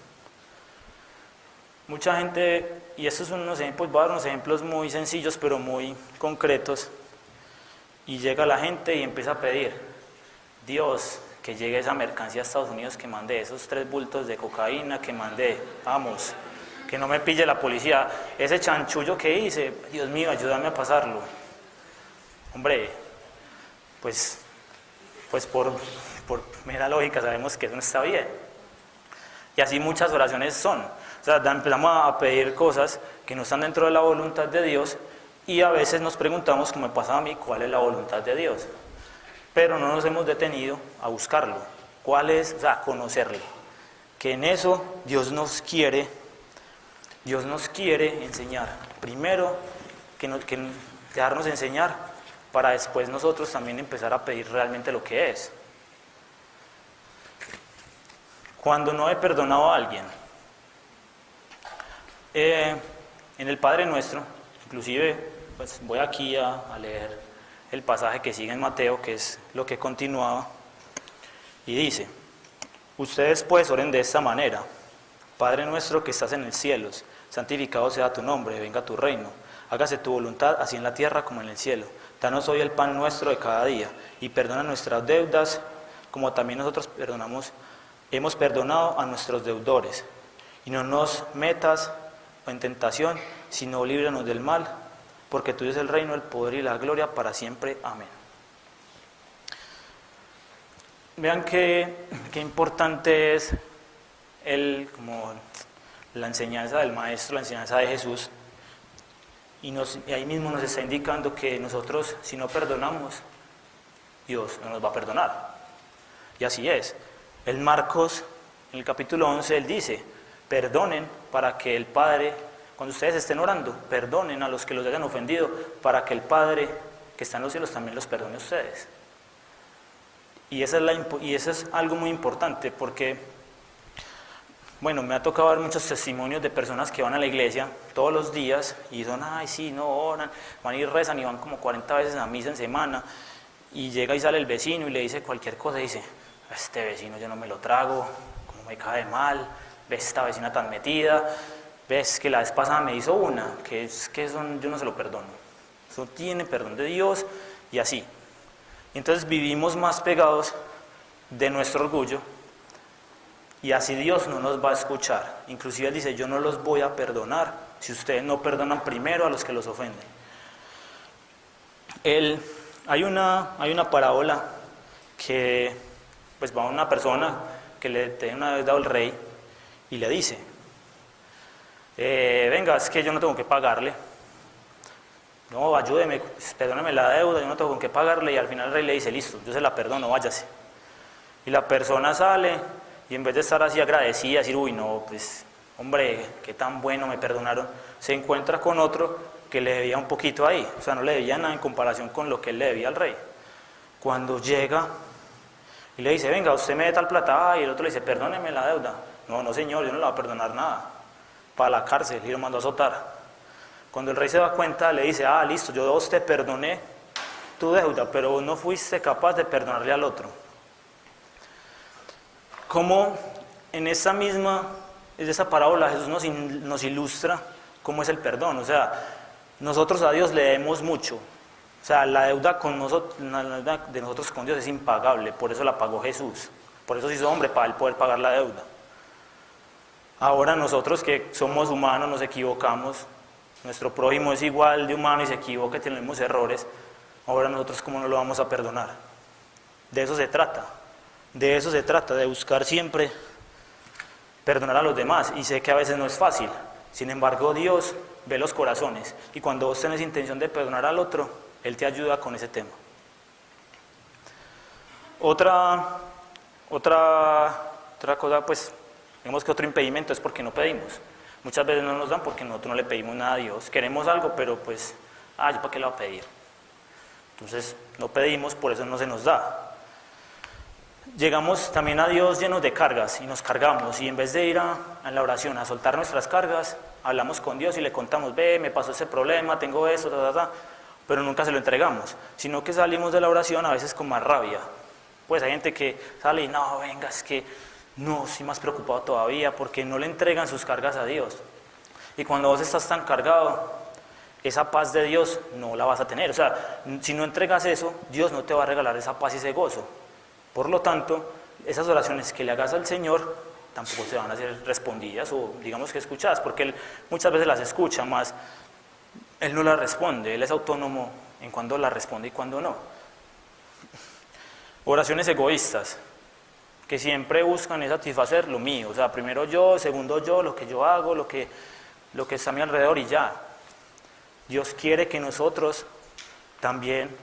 Mucha gente, y estos son unos ejemplos, voy a dar unos ejemplos muy sencillos pero muy concretos, y llega la gente y empieza a pedir, Dios, que llegue esa mercancía a Estados Unidos que mandé, esos 3 bultos de cocaína que mandé, vamos, que no me pille la policía, ese chanchullo que hice, Dios mío, ayúdame a pasarlo. Hombre, pues por mera lógica sabemos que eso no está bien. Y así muchas oraciones son. O sea, empezamos a pedir cosas que no están dentro de la voluntad de Dios y a veces nos preguntamos, como me pasa a mí, ¿cuál es la voluntad de Dios? Pero no nos hemos detenido a buscarlo. ¿Cuál es? O sea, conocerle. Que en eso Dios nos quiere enseñar. Primero, que dejarnos enseñar para después nosotros también empezar a pedir realmente lo que es. Cuando no he perdonado a alguien, en el Padre Nuestro, inclusive, pues voy aquí a leer el pasaje que sigue en Mateo, que es lo que continuaba, y dice, ustedes pues oren de esta manera, Padre nuestro que estás en el cielo, santificado sea tu nombre, venga tu reino, hágase tu voluntad, así en la tierra como en el cielo. Danos hoy el pan nuestro de cada día, y perdona nuestras deudas, como también nosotros hemos perdonado a nuestros deudores. Y no nos metas en tentación, sino líbranos del mal, porque tuyo es el reino, el poder y la gloria para siempre. Amén. Vean qué importante es como la enseñanza del Maestro, la enseñanza de Jesús. Y ahí mismo nos está indicando que nosotros, si no perdonamos, Dios no nos va a perdonar. Y así es. En Marcos, en el capítulo 11, Él dice, perdonen para que el Padre, cuando ustedes estén orando, perdonen a los que los hayan ofendido, para que el Padre que está en los cielos también los perdone a ustedes. Y eso es algo muy importante porque, bueno, me ha tocado ver muchos testimonios de personas que van a la iglesia todos los días y son, no oran, van y rezan y van como 40 veces a misa en semana, y llega y sale el vecino y le dice cualquier cosa y dice, este vecino yo no me lo trago, como me cae mal, ves esta vecina tan metida, ves que la vez pasada me hizo una, yo no se lo perdono, eso tiene perdón de Dios y así. Entonces vivimos más pegados de nuestro orgullo y así Dios no nos va a escuchar. Inclusive Él dice, yo no los voy a perdonar si ustedes no perdonan primero a los que los ofenden. Hay una parábola que pues va a una persona que le tiene una deuda al rey y le dice, venga, es que yo no tengo que pagarle, no, ayúdeme, perdóneme la deuda, yo no tengo con qué pagarle, y al final el rey le dice, listo, yo se la perdono, váyase. Y la persona sale y en vez de estar así agradecida, decir, uy, no, pues, hombre, qué tan bueno, me perdonaron, se encuentra con otro que le debía un poquito ahí, o sea, no le debía nada en comparación con lo que él le debía al rey. Cuando llega y le dice, venga, usted me dé tal plata, y el otro le dice, perdóneme la deuda. No, señor, yo no le voy a perdonar nada, para la cárcel, y lo mandó a azotar. Cuando el rey se da cuenta, le dice, listo, yo a vos te perdoné tu deuda, pero vos no fuiste capaz de perdonarle al otro. Como en esa parábola Jesús nos ilustra cómo es el perdón. O sea, nosotros a Dios le debemos mucho. O sea, la deuda de nosotros con Dios es impagable, por eso la pagó Jesús. Por eso se hizo hombre, para él poder pagar la deuda. Ahora nosotros que somos humanos nos equivocamos, nuestro prójimo es igual de humano y se equivoca y tenemos errores, ahora nosotros ¿cómo no lo vamos a perdonar? De eso se trata, de buscar siempre perdonar a los demás, y sé que a veces no es fácil, sin embargo Dios ve los corazones, y cuando vos tenés intención de perdonar al otro, Él te ayuda con ese tema. Otra cosa, pues, digamos que otro impedimento es porque no pedimos. Muchas veces no nos dan porque nosotros no le pedimos nada a Dios. Queremos algo, pero pues, ¿yo para qué lo voy a pedir? Entonces, no pedimos, por eso no se nos da. Llegamos también a Dios llenos de cargas y nos cargamos. Y en vez de ir a la oración a soltar nuestras cargas, hablamos con Dios y le contamos, me pasó ese problema, tengo eso, pero nunca se lo entregamos. Sino que salimos de la oración a veces con más rabia. Pues hay gente que sale y no, venga, es que no, estoy más preocupado todavía porque no le entregan sus cargas a Dios. Y cuando vos estás tan cargado, esa paz de Dios no la vas a tener. O sea, si no entregas eso, Dios no te va a regalar esa paz y ese gozo. Por lo tanto, esas oraciones que le hagas al Señor tampoco se van a hacer respondidas o digamos que escuchadas, porque Él muchas veces las escucha, más Él no las responde. Él es autónomo en cuando las responde y cuando no. Oraciones egoístas, que siempre buscan es satisfacer lo mío, o sea, primero yo, segundo yo, lo que yo hago, lo que está a mi alrededor y ya. Dios quiere que nosotros también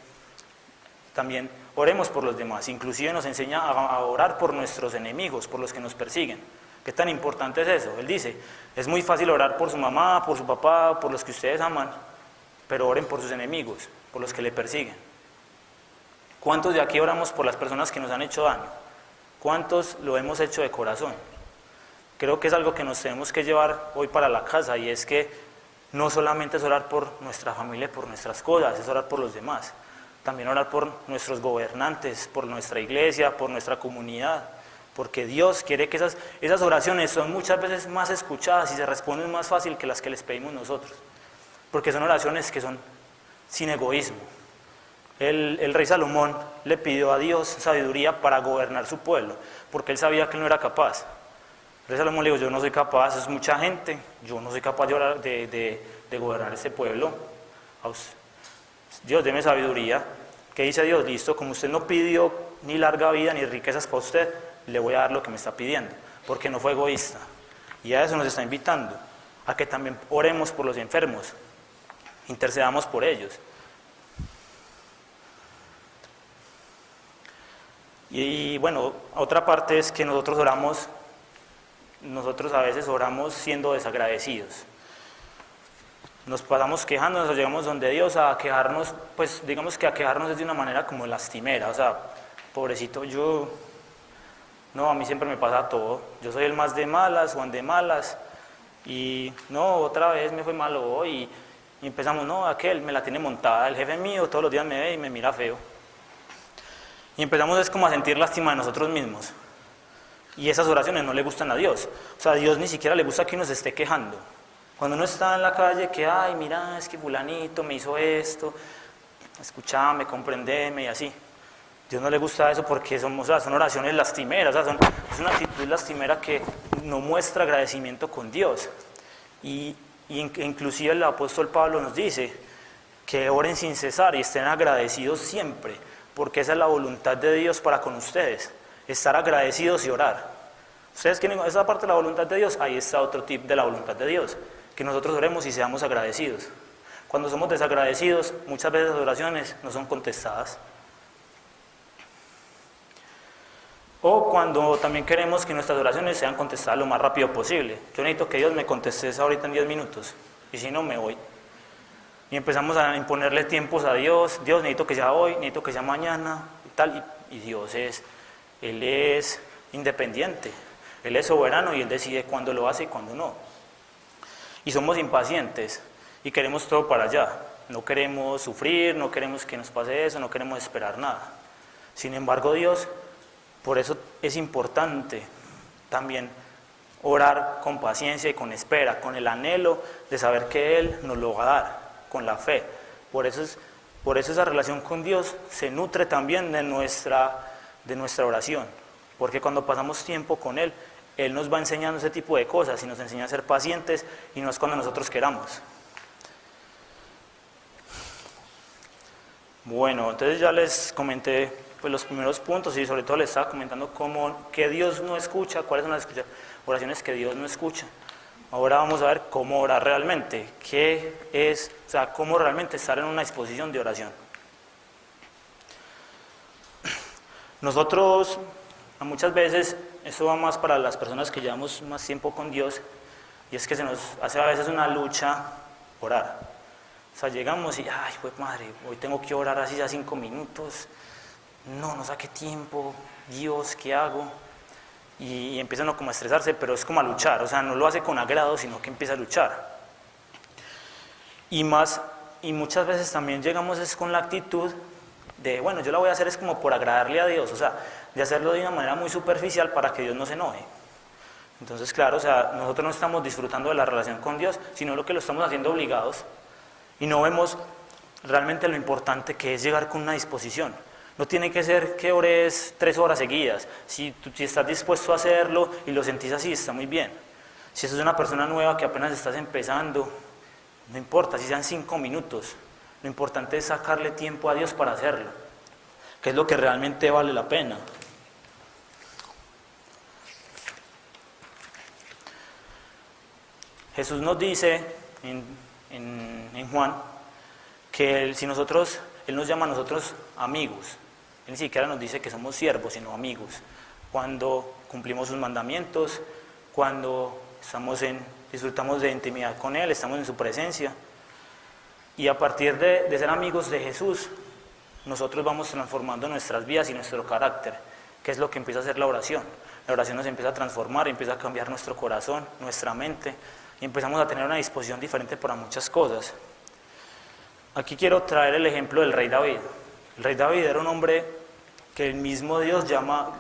oremos por los demás, inclusive nos enseña a orar por nuestros enemigos, por los que nos persiguen. ¿Qué tan importante es eso? Él dice, es muy fácil orar por su mamá, por su papá, por los que ustedes aman, pero oren por sus enemigos, por los que le persiguen. ¿Cuántos de aquí oramos por las personas que nos han hecho daño? ¿Cuántos lo hemos hecho de corazón? Creo que es algo que nos tenemos que llevar hoy para la casa, y es que no solamente es orar por nuestra familia, por nuestras cosas, es orar por los demás. También orar por nuestros gobernantes, por nuestra iglesia, por nuestra comunidad, porque Dios quiere que esas oraciones son muchas veces más escuchadas y se responden más fácil que las que les pedimos nosotros, porque son oraciones que son sin egoísmo. El rey Salomón le pidió a Dios sabiduría para gobernar su pueblo, porque él sabía que él no era capaz. El rey Salomón le dijo, yo no soy capaz, es mucha gente, yo no soy capaz de gobernar este pueblo. Dios, deme sabiduría. ¿Qué dice Dios? Listo, como usted no pidió ni larga vida ni riquezas para usted, le voy a dar lo que me está pidiendo, porque no fue egoísta. Y a eso nos está invitando, a que también oremos por los enfermos, intercedamos por ellos. Y bueno, otra parte es que nosotros a veces oramos siendo desagradecidos. Nos pasamos quejándonos o llegamos donde Dios a quejarnos, pues digamos que a quejarnos es de una manera como lastimera, o sea, pobrecito a mí siempre me pasa todo, yo soy el más de malas, Juan de malas, y no, otra vez me fue malo hoy, y empezamos, no, aquel me la tiene montada, el jefe mío todos los días me ve y me mira feo. Y empezamos es como a sentir lástima de nosotros mismos. Y esas oraciones no le gustan a Dios. O sea, a Dios ni siquiera le gusta que uno se esté quejando. Cuando uno está en la calle, que, mira, es que fulanito me hizo esto, escuchame, comprendeme y así. Dios no le gusta eso porque son oraciones lastimeras, es una actitud lastimera que no muestra agradecimiento con Dios. Y inclusive el apóstol Pablo nos dice que oren sin cesar y estén agradecidos siempre, porque esa es la voluntad de Dios para con ustedes, estar agradecidos y orar. Ustedes quieren esa parte de la voluntad de Dios, ahí está otro tip de la voluntad de Dios, que nosotros oremos y seamos agradecidos. Cuando somos desagradecidos, muchas veces las oraciones no son contestadas. O cuando también queremos que nuestras oraciones sean contestadas lo más rápido posible. Yo necesito que Dios me conteste eso ahorita en 10 minutos, y si no, me voy. Y empezamos a imponerle tiempos a Dios. Dios, necesito que sea hoy, necesito que sea mañana, y tal. Y Dios Él es independiente, Él es soberano y Él decide cuándo lo hace y cuándo no. Y somos impacientes. y queremos todo para allá. No queremos sufrir, no queremos que nos pase eso, no queremos esperar nada. Sin embargo, Dios, por eso es importante también orar con paciencia y con espera, con el anhelo de saber que Él nos lo va a dar, con la fe. Por eso esa relación con Dios se nutre también de nuestra oración, porque cuando pasamos tiempo con Él, Él nos va enseñando ese tipo de cosas y nos enseña a ser pacientes y no es cuando nosotros queramos. Bueno, entonces ya les comenté pues, los primeros puntos y sobre todo les estaba comentando que Dios no escucha, cuáles son las oraciones que Dios no escucha. Ahora vamos a ver cómo orar realmente, cómo realmente estar en una disposición de oración. Nosotros, muchas veces, esto va más para las personas que llevamos más tiempo con Dios, y es que se nos hace a veces una lucha orar. O sea, llegamos y, ay, pues madre, hoy tengo que orar así ya 5 minutos, no saqué tiempo, Dios, ¿qué hago? Y empieza uno como a estresarse, pero es como a luchar, o sea, no lo hace con agrado, sino que empieza a luchar. Y muchas veces también llegamos es con la actitud de, bueno, yo la voy a hacer es como por agradarle a Dios, o sea, de hacerlo de una manera muy superficial para que Dios no se enoje. Entonces, claro, o sea, nosotros no estamos disfrutando de la relación con Dios, sino lo que lo estamos haciendo obligados, y no vemos realmente lo importante que es llegar con una disposición. No tiene que ser que ores 3 horas seguidas. Si estás dispuesto a hacerlo y lo sentís así, está muy bien. Si sos una persona nueva que apenas estás empezando, no importa, si sean 5 minutos. Lo importante es sacarle tiempo a Dios para hacerlo, que es lo que realmente vale la pena. Jesús nos dice en Juan que Él nos llama a nosotros amigos. Él ni siquiera nos dice que somos siervos, sino amigos. Cuando cumplimos sus mandamientos, cuando disfrutamos de intimidad con Él, estamos en su presencia. Y a partir de ser amigos de Jesús, nosotros vamos transformando nuestras vidas y nuestro carácter, que es lo que empieza a hacer la oración. La oración nos empieza a transformar, empieza a cambiar nuestro corazón, nuestra mente, y empezamos a tener una disposición diferente para muchas cosas. Aquí quiero traer el ejemplo del rey David. El rey David era un hombre que el mismo Dios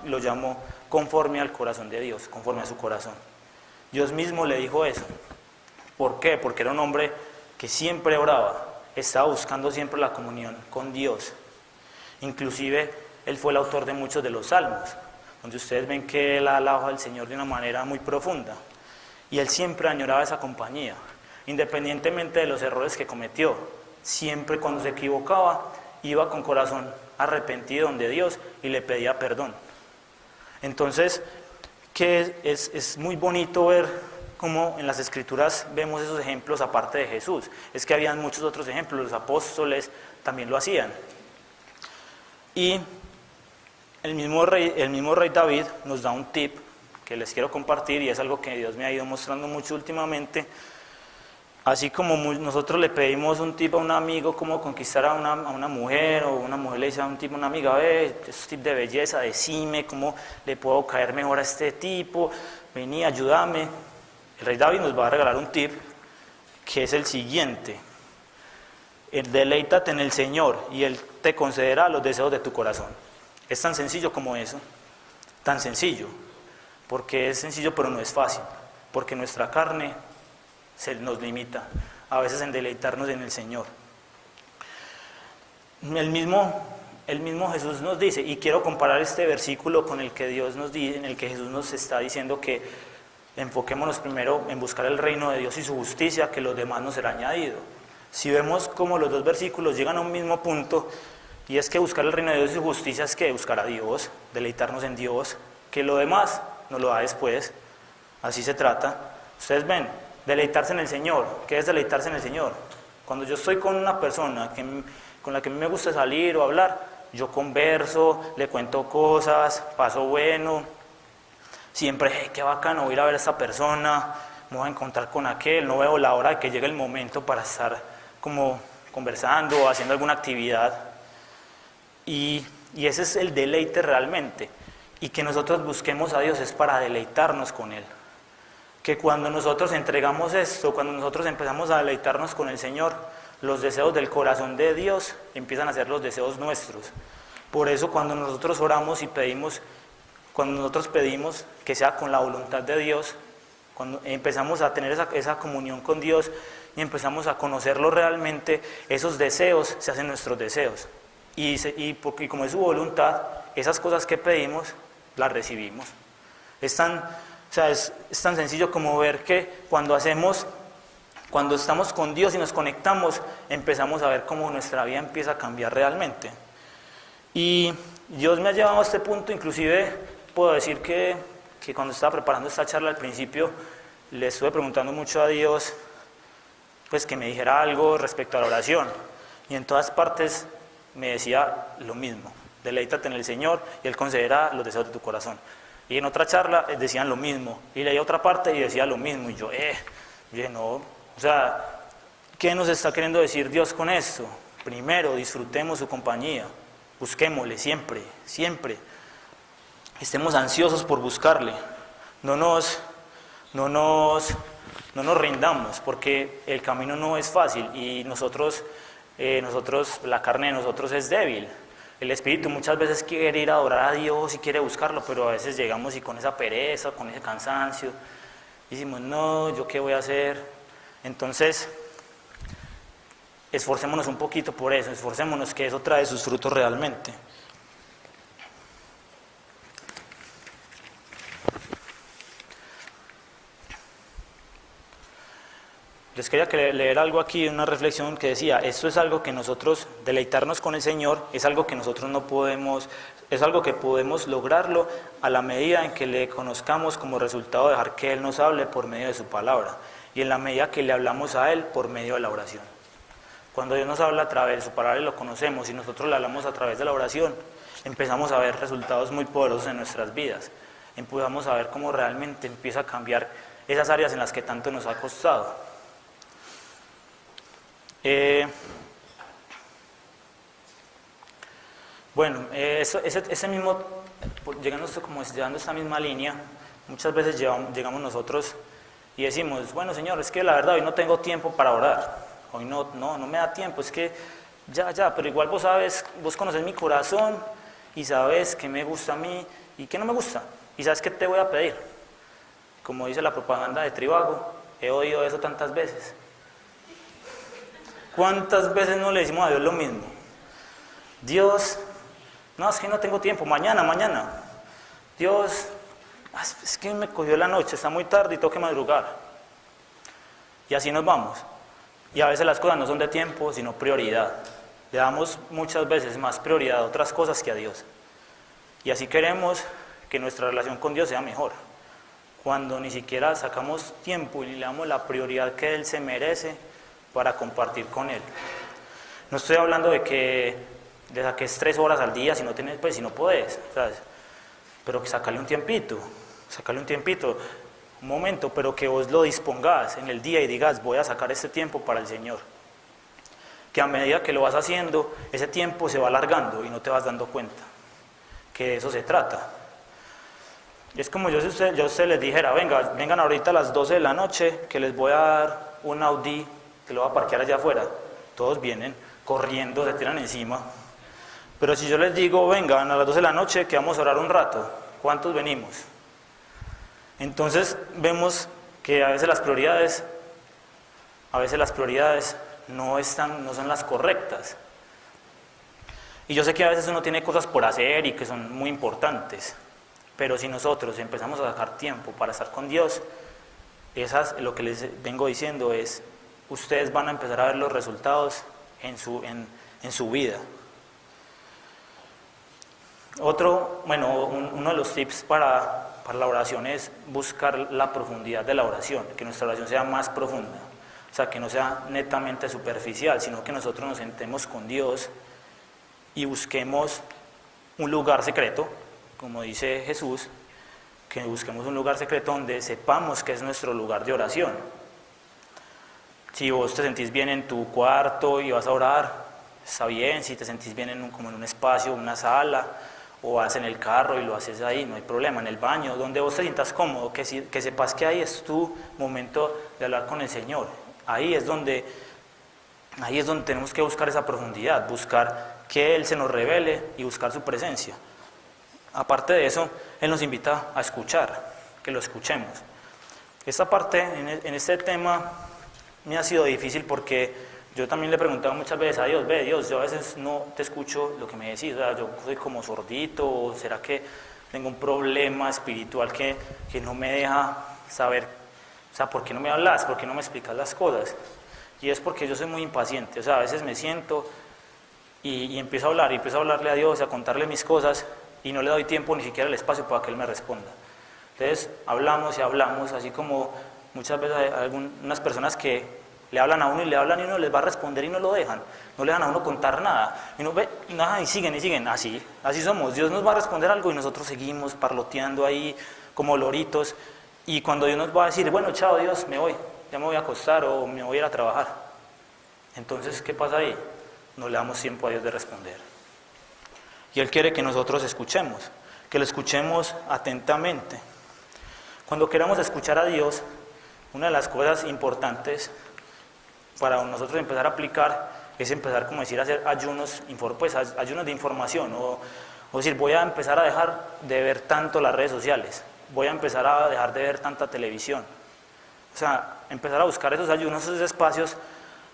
lo llamó conforme al corazón de Dios, conforme a su corazón. Dios mismo le dijo eso. ¿Por qué? Porque era un hombre que siempre oraba, estaba buscando siempre la comunión con Dios. Inclusive, él fue el autor de muchos de los salmos, donde ustedes ven que él alaba al Señor de una manera muy profunda. Y él siempre añoraba esa compañía, independientemente de los errores que cometió. Siempre cuando se equivocaba, iba con corazón arrepentido donde Dios y le pedía perdón. Entonces, que es muy bonito ver cómo en las Escrituras vemos esos ejemplos aparte de Jesús. Es que habían muchos otros ejemplos, los apóstoles también lo hacían. Y el mismo rey David nos da un tip que les quiero compartir, y es algo que Dios me ha ido mostrando mucho últimamente. Así como nosotros le pedimos un tip a un amigo cómo conquistar a una mujer, o una mujer le dice a un tipo, una amiga, es tip de belleza, decime cómo le puedo caer mejor a este tipo, vení, ayúdame. El rey David nos va a regalar un tip que es el siguiente: deleítate en el Señor y Él te concederá los deseos de tu corazón. Es tan sencillo como eso, tan sencillo, porque es sencillo pero no es fácil, porque nuestra carne nos limita a veces en deleitarnos en el Señor. El mismo Jesús nos dice, y quiero comparar este versículo con el que Dios nos dice, en el que Jesús nos está diciendo que enfoquémonos primero en buscar el reino de Dios y su justicia, que los demás nos será añadido. Si vemos como los dos versículos llegan a un mismo punto, y es que buscar el reino de Dios y su justicia es que buscar a Dios, deleitarnos en Dios, que lo demás nos lo da después. Así se trata. Ustedes ven, deleitarse en el Señor. ¿Qué es deleitarse en el Señor? Cuando yo estoy con una persona con la que a mí me gusta salir o hablar, yo converso, le cuento cosas, paso bueno, siempre, qué bacano, voy a ir a ver a esta persona, me voy a encontrar con aquel, no veo la hora de que llegue el momento para estar como conversando o haciendo alguna actividad. Y ese es el deleite realmente. Y que nosotros busquemos a Dios es para deleitarnos con Él. que cuando nosotros entregamos esto, cuando nosotros empezamos a deleitarnos con el Señor, los deseos del corazón de Dios empiezan a ser los deseos nuestros. Por eso cuando nosotros oramos y pedimos, cuando nosotros pedimos que sea con la voluntad de Dios, cuando empezamos a tener esa comunión con Dios y empezamos a conocerlo realmente, esos deseos se hacen nuestros deseos. Y como es su voluntad, esas cosas que pedimos, las recibimos. Es tan sencillo como ver que cuando estamos con Dios y nos conectamos, empezamos a ver cómo nuestra vida empieza a cambiar realmente. Y Dios me ha llevado a este punto, inclusive puedo decir que cuando estaba preparando esta charla al principio, le estuve preguntando mucho a Dios, pues que me dijera algo respecto a la oración. Y en todas partes me decía lo mismo: deleítate en el Señor y Él concederá los deseos de tu corazón. Y en otra charla decían lo mismo, y leía otra parte y decía lo mismo, y yo no, ¿qué nos está queriendo decir Dios con esto? Primero, disfrutemos su compañía, busquémosle siempre, siempre, estemos ansiosos por buscarle, no nos rindamos, porque el camino no es fácil, y nosotros, la carne de nosotros es débil. El espíritu muchas veces quiere ir a adorar a Dios y quiere buscarlo, pero a veces llegamos y con esa pereza, con ese cansancio, decimos, no, ¿yo qué voy a hacer? Entonces, esforcémonos un poquito por eso, esforcémonos que eso trae sus frutos realmente. Les quería leer algo aquí, una reflexión que decía, esto es algo que nosotros, deleitarnos con el Señor, es algo que nosotros no podemos, es algo que podemos lograrlo a la medida en que le conozcamos como resultado de dejar que Él nos hable por medio de su palabra, y en la medida que le hablamos a Él por medio de la oración. Cuando Dios nos habla a través de su palabra y lo conocemos, y nosotros le hablamos a través de la oración, empezamos a ver resultados muy poderosos en nuestras vidas, empezamos a ver cómo realmente empieza a cambiar esas áreas en las que tanto nos ha costado. Ese mismo, llevando esta misma línea, muchas veces llegamos nosotros y decimos, bueno Señor, es que la verdad hoy no tengo tiempo para orar, hoy no me da tiempo, es que pero igual vos conoces mi corazón y sabes qué me gusta a mí y qué no me gusta, y sabes qué te voy a pedir. Como dice la propaganda de Trivago, he oído eso tantas veces. ¿Cuántas veces no le decimos a Dios lo mismo? Dios, no, es que no tengo tiempo, mañana. Dios, es que me cogió la noche, está muy tarde y tengo que madrugar. Y así nos vamos. Y a veces las cosas no son de tiempo, sino prioridad. Le damos muchas veces más prioridad a otras cosas que a Dios. Y así queremos que nuestra relación con Dios sea mejor. Cuando ni siquiera sacamos tiempo y le damos la prioridad que Él se merece para compartir con Él. No estoy hablando de que le saques 3 horas al día si no podés, ¿sabes? Pero que sacarle un tiempito, un momento, pero que vos lo dispongas en el día y digas, voy a sacar este tiempo para el Señor. Que a medida que lo vas haciendo, ese tiempo se va alargando y no te vas dando cuenta. Que de eso se trata. Es como yo a usted les dijera, vengan ahorita a las 12 de la noche, que les voy a dar un Audi, que lo voy a parquear allá afuera. Todos vienen corriendo, se tiran encima. Pero si yo les digo, vengan a las 12 de la noche, que vamos a orar un rato, ¿cuántos venimos? Entonces vemos que a veces las prioridades no son las correctas. Y yo sé que a veces uno tiene cosas por hacer y que son muy importantes, pero si nosotros empezamos a sacar tiempo para estar con Dios, lo que les vengo diciendo es, ustedes van a empezar a ver los resultados en su vida. Uno de los tips para la oración es buscar la profundidad de la oración, que nuestra oración sea más profunda, o sea, que no sea netamente superficial, sino que nosotros nos sentemos con Dios y busquemos un lugar secreto, como dice Jesús, que busquemos un lugar secreto donde sepamos que es nuestro lugar de oración. Si vos te sentís bien en tu cuarto y vas a orar, está bien. Si te sentís bien como en un espacio, una sala o vas en el carro y lo haces ahí, no hay problema, en el baño, donde vos te sientas cómodo, que sepas que ahí es tu momento de hablar con el Señor. Ahí es donde tenemos que buscar esa profundidad, buscar que Él se nos revele y buscar su presencia. Aparte de eso, Él nos invita a escuchar, que lo escuchemos. Esta parte, en este tema, me ha sido difícil porque yo también le he preguntado muchas veces a Dios, Dios, yo a veces no te escucho lo que me decís, o sea, yo soy como sordito, o será que tengo un problema espiritual que no me deja saber, o sea, ¿por qué no me hablas? ¿Por qué no me explicas las cosas? Y es porque yo soy muy impaciente, o sea, a veces me siento y empiezo a hablar, y empiezo a hablarle a Dios, a contarle mis cosas, y no le doy tiempo ni siquiera el espacio para que Él me responda. Entonces, hablamos y hablamos, así como muchas veces hay algunas personas que le hablan a uno y uno les va a responder y no lo dejan, no le dejan a uno contar nada, y uno ve, nada, y siguen, así somos. Dios nos va a responder algo y nosotros seguimos parloteando ahí como loritos, y cuando Dios nos va a decir, bueno, chao Dios, me voy, ya me voy a acostar o me voy a ir a trabajar, entonces, ¿qué pasa ahí? No le damos tiempo a Dios de responder. Y Él quiere que nosotros escuchemos, que lo escuchemos atentamente. Cuando queramos escuchar a Dios, una de las cosas importantes para nosotros empezar a aplicar es empezar, como decir, a hacer ayunos de información, o decir, voy a empezar a dejar de ver tanto las redes sociales, voy a empezar a dejar de ver tanta televisión. O sea, empezar a buscar esos ayunos, esos espacios,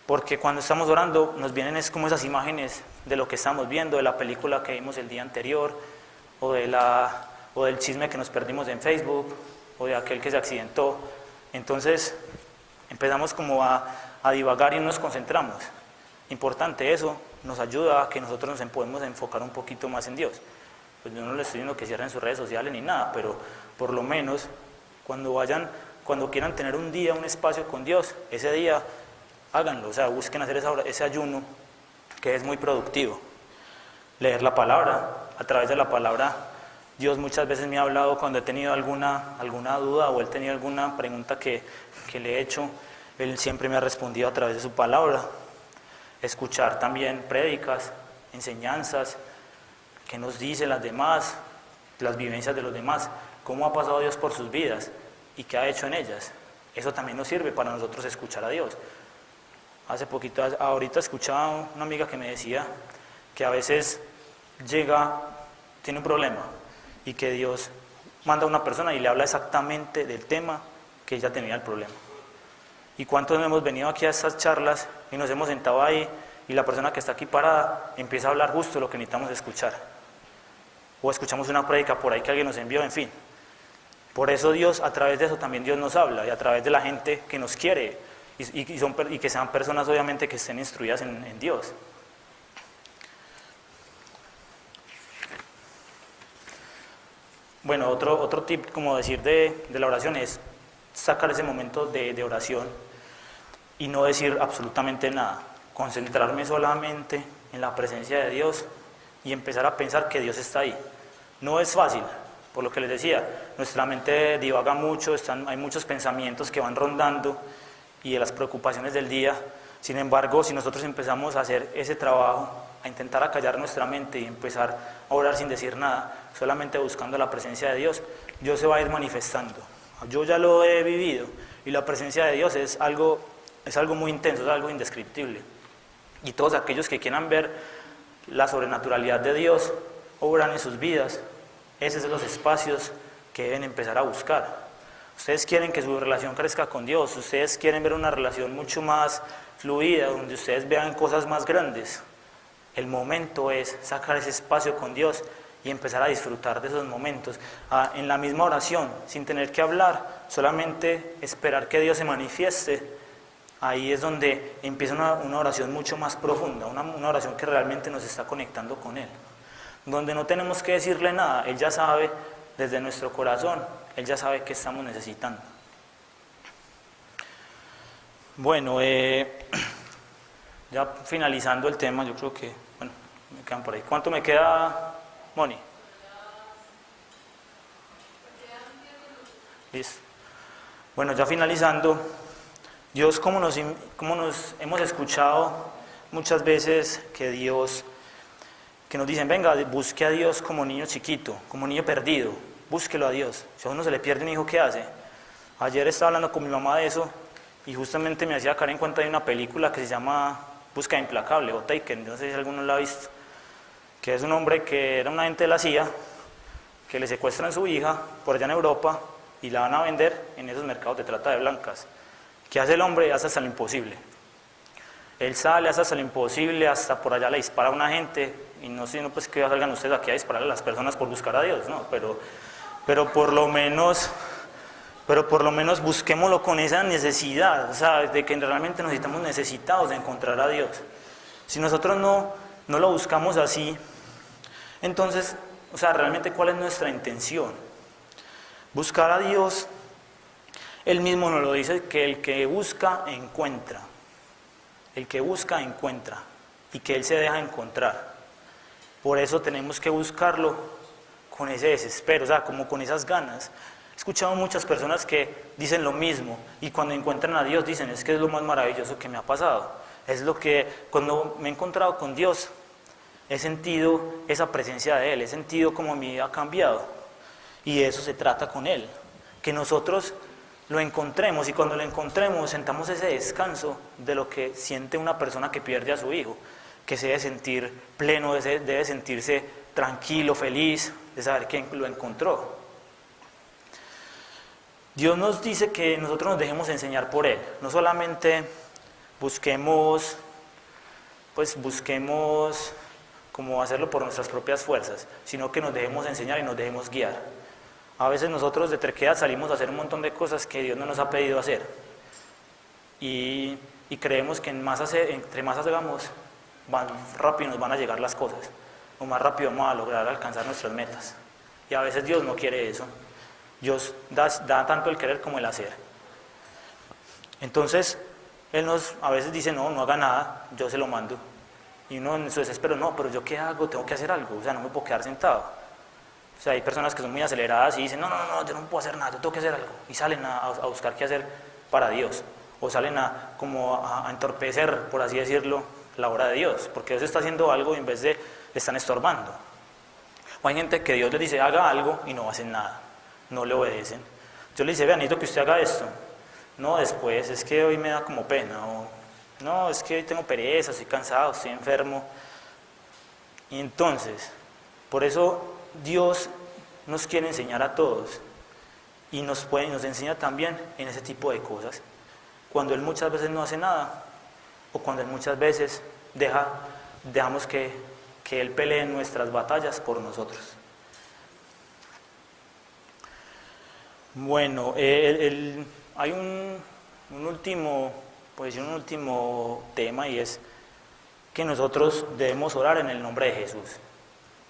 porque cuando estamos orando nos vienen como esas imágenes de lo que estamos viendo, de la película que vimos el día anterior, o del chisme que nos perdimos en Facebook, o de aquel que se accidentó. Entonces empezamos como a divagar y no nos concentramos. Importante eso, nos ayuda a que nosotros nos podemos enfocar un poquito más en Dios. Pues yo no les estoy diciendo que cierren sus redes sociales ni nada, pero por lo menos cuando quieran tener un día, un espacio con Dios, ese día háganlo, o sea, busquen hacer ese ayuno que es muy productivo. Leer la palabra, a través de la palabra, Dios muchas veces me ha hablado cuando he tenido alguna duda o Él ha tenido alguna pregunta que le he hecho, Él siempre me ha respondido a través de su palabra. Escuchar también prédicas, enseñanzas, qué nos dicen las demás, las vivencias de los demás, cómo ha pasado Dios por sus vidas y qué ha hecho en ellas. Eso también nos sirve para nosotros escuchar a Dios. Ahorita escuchaba una amiga que me decía que a veces tiene un problema y que Dios manda a una persona y le habla exactamente del tema que ella tenía el problema. ¿Y cuántos hemos venido aquí a estas charlas y nos hemos sentado ahí y la persona que está aquí parada empieza a hablar justo lo que necesitamos escuchar? O escuchamos una prédica por ahí que alguien nos envió, en fin. Por eso Dios, a través de eso también Dios nos habla, y a través de la gente que nos quiere, y que sean personas obviamente que estén instruidas en Dios. Bueno, otro tip, como decir, de la oración es sacar ese momento de oración y no decir absolutamente nada, concentrarme solamente en la presencia de Dios y empezar a pensar que Dios está ahí. No es fácil, por lo que les decía, nuestra mente divaga mucho, hay muchos pensamientos que van rondando y de las preocupaciones del día. Sin embargo, si nosotros empezamos a hacer ese trabajo, a intentar acallar nuestra mente y empezar a orar sin decir nada, solamente buscando la presencia de Dios, Dios se va a ir manifestando. Yo ya lo he vivido y la presencia de Dios es algo muy intenso, es algo indescriptible. Y todos aquellos que quieran ver la sobrenaturalidad de Dios obran en sus vidas, esos son los espacios que deben empezar a buscar. Ustedes quieren que su relación crezca con Dios, ustedes quieren ver una relación mucho más fluida, donde ustedes vean cosas más grandes. El momento es sacar ese espacio con Dios y empezar a disfrutar de esos momentos. En la misma oración, sin tener que hablar, solamente esperar que Dios se manifieste. Ahí es donde empieza una oración mucho más profunda, una oración que realmente nos está conectando con Él. Donde no tenemos que decirle nada, Él ya sabe desde nuestro corazón, Él ya sabe qué estamos necesitando. Bueno, ya finalizando el tema, yo creo que, bueno, me quedan por ahí. ¿Cuánto me queda, Moni? Listo. Bueno, ya finalizando, Dios, como nos hemos escuchado muchas veces que Dios que nos dicen, venga, busque a Dios como niño chiquito, como niño perdido, búsquelo a Dios. Si a uno se le pierde un hijo, ¿qué hace? Ayer estaba hablando con mi mamá de eso y justamente me hacía caer en cuenta de una película que se llama Búsqueda Implacable o Taken, no sé si alguno la ha visto, que es un hombre que era un agente de la CIA, que le secuestran a su hija por allá en Europa y la van a vender en esos mercados de trata de blancas. ¿Qué hace el hombre? Hace hasta lo imposible. Él sale, hace hasta lo imposible, hasta por allá le dispara a una gente, y no sé, no pues que salgan ustedes aquí a disparar a las personas por buscar a Dios, no, pero por lo menos busquémoslo con esa necesidad, o sea, de que realmente nos estamos necesitados de encontrar a Dios. Si nosotros no lo buscamos así, entonces, o sea, realmente ¿cuál es nuestra intención? Buscar a Dios, Él mismo nos lo dice, que el que busca, encuentra. El que busca, encuentra. Y que Él se deja encontrar. Por eso tenemos que buscarlo con ese desespero, o sea, como con esas ganas. He escuchado muchas personas que dicen lo mismo y cuando encuentran a Dios dicen, es que es lo más maravilloso que me ha pasado. Es lo que, cuando me he encontrado con Dios, he sentido esa presencia de Él, he sentido como mi vida ha cambiado. Y de eso se trata con Él, que nosotros lo encontremos y cuando lo encontremos sentamos ese descanso de lo que siente una persona que pierde a su hijo, que se debe sentir pleno, debe sentirse tranquilo, feliz, de saber que lo encontró. Dios nos dice que nosotros nos dejemos enseñar por Él, no solamente busquemos como hacerlo por nuestras propias fuerzas, sino que nos dejemos enseñar y nos dejemos guiar. A veces nosotros de terquedad salimos a hacer un montón de cosas que Dios no nos ha pedido hacer y creemos que entre más hagamos, más rápido nos van a llegar las cosas o más rápido vamos a lograr alcanzar nuestras metas. Y a veces Dios no quiere eso. Dios da tanto el querer como el hacer. Entonces, Él a veces dice, no haga nada, yo se lo mando. Y uno en su desespero, no, pero ¿yo qué hago? Tengo que hacer algo, o sea, no me puedo quedar sentado. O sea, hay personas que son muy aceleradas y dicen, no, yo no puedo hacer nada, yo tengo que hacer algo. Y salen a buscar qué hacer para Dios. O salen a entorpecer, por así decirlo, la obra de Dios. Porque Dios está haciendo algo y en vez de, le están estorbando. O hay gente que Dios les dice, haga algo y no hacen nada. No le obedecen. Dios le dice, vea, necesito que usted haga esto. No, después, es que hoy me da como pena. O, no, es que hoy tengo pereza, estoy cansado, estoy enfermo. Y entonces, por eso Dios nos quiere enseñar a todos y nos enseña también en ese tipo de cosas. Cuando Él muchas veces no hace nada o cuando Él muchas veces dejamos que Él pelee nuestras batallas por nosotros. Bueno, hay un último tema y es que nosotros debemos orar en el nombre de Jesús.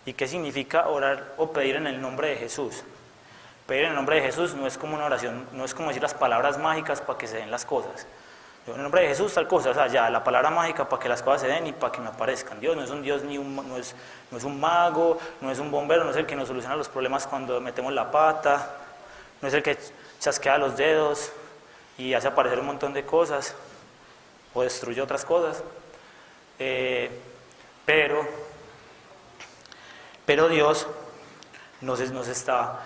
¿Y qué significa orar o pedir en el nombre de Jesús? Pedir en el nombre de Jesús no es como una oración, no es como decir las palabras mágicas para que se den las cosas. Yo en el nombre de Jesús tal cosa, o sea, ya la palabra mágica para que las cosas se den y para que me aparezcan. Dios no es un Dios no es un mago, no es un bombero, no es el que nos soluciona los problemas cuando metemos la pata, no es el que chasquea los dedos y hace aparecer un montón de cosas o destruye otras cosas. Pero Dios nos está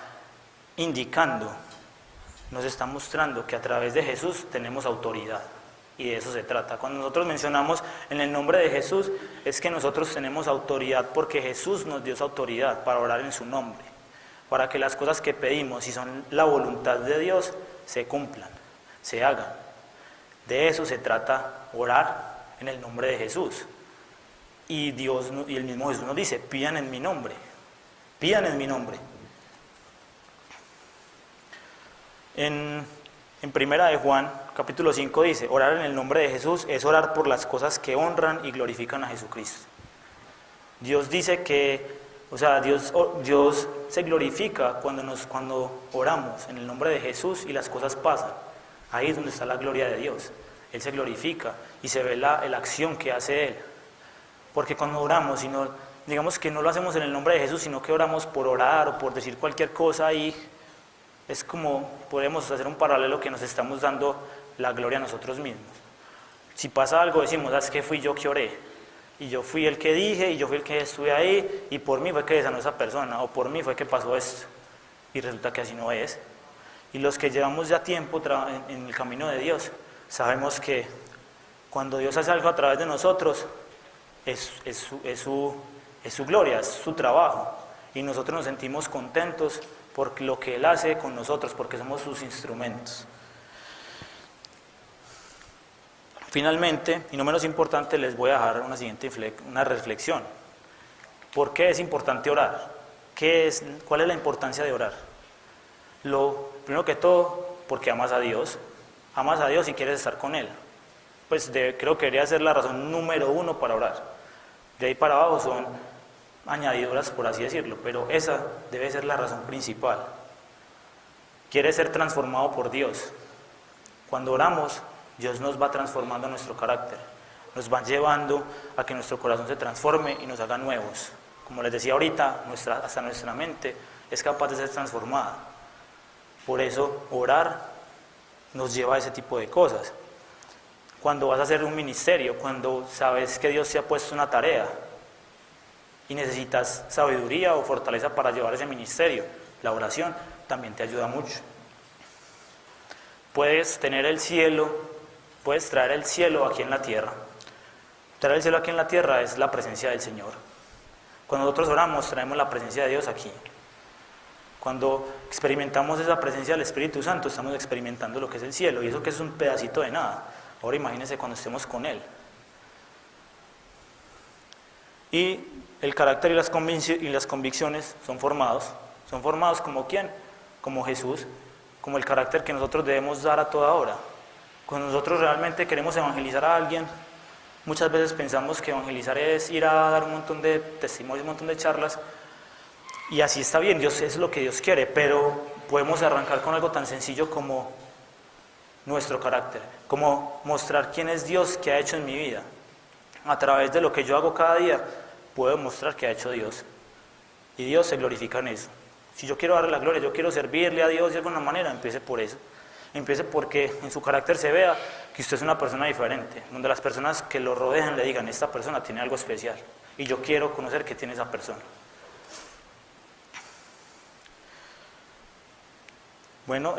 indicando, nos está mostrando que a través de Jesús tenemos autoridad. Y de eso se trata. Cuando nosotros mencionamos en el nombre de Jesús, es que nosotros tenemos autoridad porque Jesús nos dio esa autoridad para orar en su nombre. Para que las cosas que pedimos, si son la voluntad de Dios, se cumplan, se hagan. De eso se trata orar en el nombre de Jesús. Y el mismo Jesús nos dice, pidan en mi nombre, pidan en mi nombre. En Primera de Juan, capítulo 5 dice, orar en el nombre de Jesús es orar por las cosas que honran y glorifican a Jesucristo. Dios dice que, o sea, Dios se glorifica cuando oramos en el nombre de Jesús y las cosas pasan. Ahí es donde está la gloria de Dios. Él se glorifica y se ve la acción que hace Él. Porque cuando oramos, digamos que no lo hacemos en el nombre de Jesús, sino que oramos por orar o por decir cualquier cosa y es como podemos hacer un paralelo que nos estamos dando la gloria a nosotros mismos. Si pasa algo decimos, es que fui yo que oré. y yo fui el que dije, y yo fui el que estuve ahí, y por mí fue que sanó esa persona, o por mí fue que pasó esto. Y resulta que así no es. Y los que llevamos ya tiempo en el camino de Dios, sabemos que cuando Dios hace algo a través de nosotros, es su gloria, es su trabajo. Y nosotros nos sentimos contentos por lo que Él hace con nosotros, porque somos sus instrumentos. Finalmente, y no menos importante, les voy a dejar una reflexión. ¿Por qué es importante orar? ¿Cuál es la importancia de orar? Primero que todo, porque amas a Dios y quieres estar con Él. Pues creo que debería ser la razón número 1 para orar. De ahí para abajo son añadiduras, por así decirlo, pero esa debe ser la razón principal. Quieres ser transformado por Dios. Cuando oramos, Dios nos va transformando nuestro carácter, nos va llevando a que nuestro corazón se transforme y nos haga nuevos. Como les decía ahorita, hasta nuestra mente es capaz de ser transformada. Por eso orar nos lleva a ese tipo de cosas. Cuando vas a hacer un ministerio, cuando sabes que Dios te ha puesto una tarea y necesitas sabiduría o fortaleza para llevar ese ministerio, la oración también te ayuda mucho. Puedes traer el cielo aquí en la tierra. Traer el cielo aquí en la tierra es la presencia del Señor. Cuando nosotros oramos, traemos la presencia de Dios aquí. Cuando experimentamos esa presencia del Espíritu Santo, estamos experimentando lo que es el cielo, y eso que es un pedacito de nada. Ahora imagínense cuando estemos con Él. Y el carácter y las convicciones son formados como ¿quién? Como Jesús, como el carácter que nosotros debemos dar a toda hora. Cuando nosotros realmente queremos evangelizar a alguien, muchas veces pensamos que evangelizar es ir a dar un montón de testimonios, un montón de charlas, y así está bien, Dios es lo que Dios quiere, pero podemos arrancar con algo tan sencillo como nuestro carácter, como mostrar quién es Dios, qué ha hecho en mi vida. A través de lo que yo hago cada día, puedo mostrar qué ha hecho Dios, y Dios se glorifica en eso. Si yo quiero darle la gloria, yo quiero servirle a Dios de alguna manera, empiece por eso. Empiece porque en su carácter se vea que usted es una persona diferente, donde las personas que lo rodean le digan, esta persona tiene algo especial, y yo quiero conocer qué tiene esa persona. Bueno,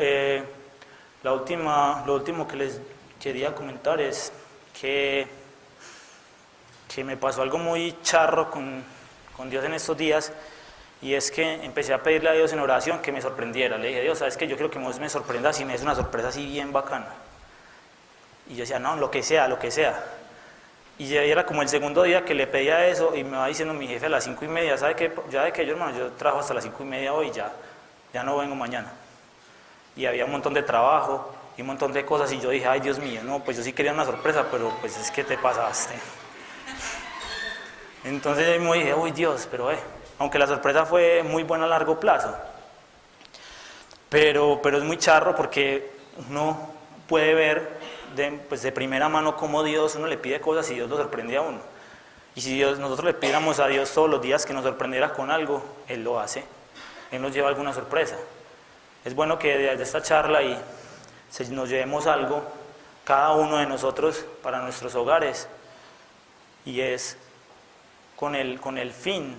lo último que les quería comentar es que me pasó algo muy charro con Dios en estos días, y es que empecé a pedirle a Dios en oración que me sorprendiera. Le dije, Dios, ¿sabes qué? Yo quiero que vos me sorprendas y me des una sorpresa así bien bacana. Y yo decía, no, lo que sea. Y ya era como el segundo día que le pedía eso, y me va diciendo mi jefe a las 5:30, ¿sabe qué? Ya de que yo, hermano, yo trabajo hasta las 5:30 hoy, ya no vengo mañana. Y había un montón de trabajo y un montón de cosas, y yo dije, ay, Dios mío, no, pues yo sí quería una sorpresa, pero pues es que te pasaste. Entonces yo me dije, uy, Dios, pero aunque la sorpresa fue muy buena a largo plazo, pero es muy charro porque uno puede ver de primera mano cómo uno le pide cosas y Dios lo sorprende a uno. Y si nosotros le pidiéramos a Dios todos los días que nos sorprendiera con algo, Él lo hace, Él nos lleva alguna sorpresa. Es bueno que de esta charla nos llevemos algo, cada uno de nosotros, para nuestros hogares, y es con el fin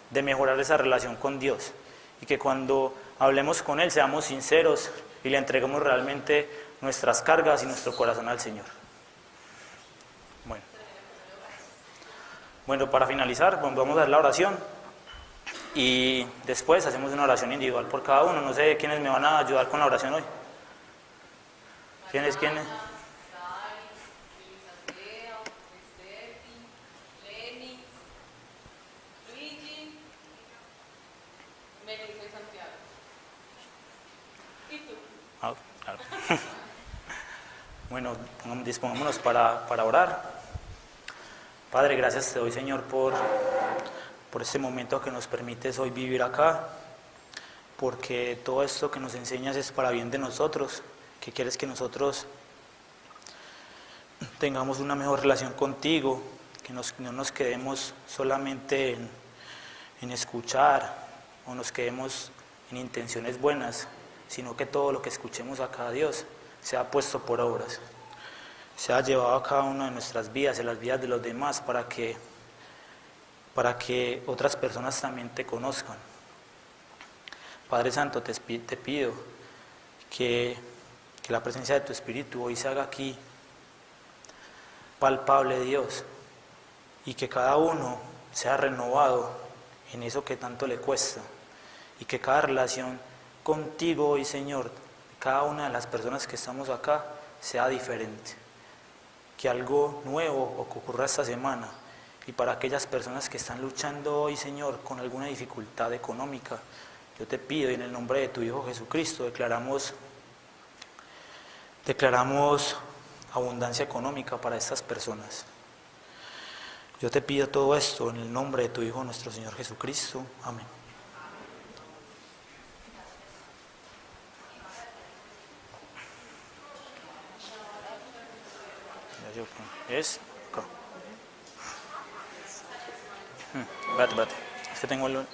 de mejorar esa relación con Dios, y que cuando hablemos con Él seamos sinceros y le entreguemos realmente nuestras cargas y nuestro corazón al Señor. Bueno, para finalizar, vamos a dar la oración y después hacemos una oración individual por cada uno. No sé quiénes me van a ayudar con la oración hoy. ¿Quiénes? Claro. Bueno, dispongámonos para orar. Padre, gracias te doy, Señor, por este momento que nos permites hoy vivir acá, porque todo esto que nos enseñas es para bien de nosotros, que quieres que nosotros tengamos una mejor relación contigo, que no nos quedemos solamente en escuchar o nos quedemos en intenciones buenas, sino que todo lo que escuchemos acá, Dios, sea puesto por obras, sea llevado a cada una de nuestras vidas, en las vidas de los demás, para que para que otras personas también te conozcan. Padre Santo, te pido que la presencia de tu Espíritu hoy se haga aquí palpable, Dios, y que cada uno sea renovado en eso que tanto le cuesta, y que cada relación contigo hoy, Señor, cada una de las personas que estamos acá, sea diferente. Que algo nuevo ocurra esta semana, y para aquellas personas que están luchando hoy, Señor, con alguna dificultad económica, yo te pido, y en el nombre de tu Hijo Jesucristo, declaramos abundancia económica para estas personas. Yo te pido todo esto en el nombre de tu Hijo, nuestro Señor Jesucristo. Amén. ¿Es? Acá. Espérate. Es que tengo el...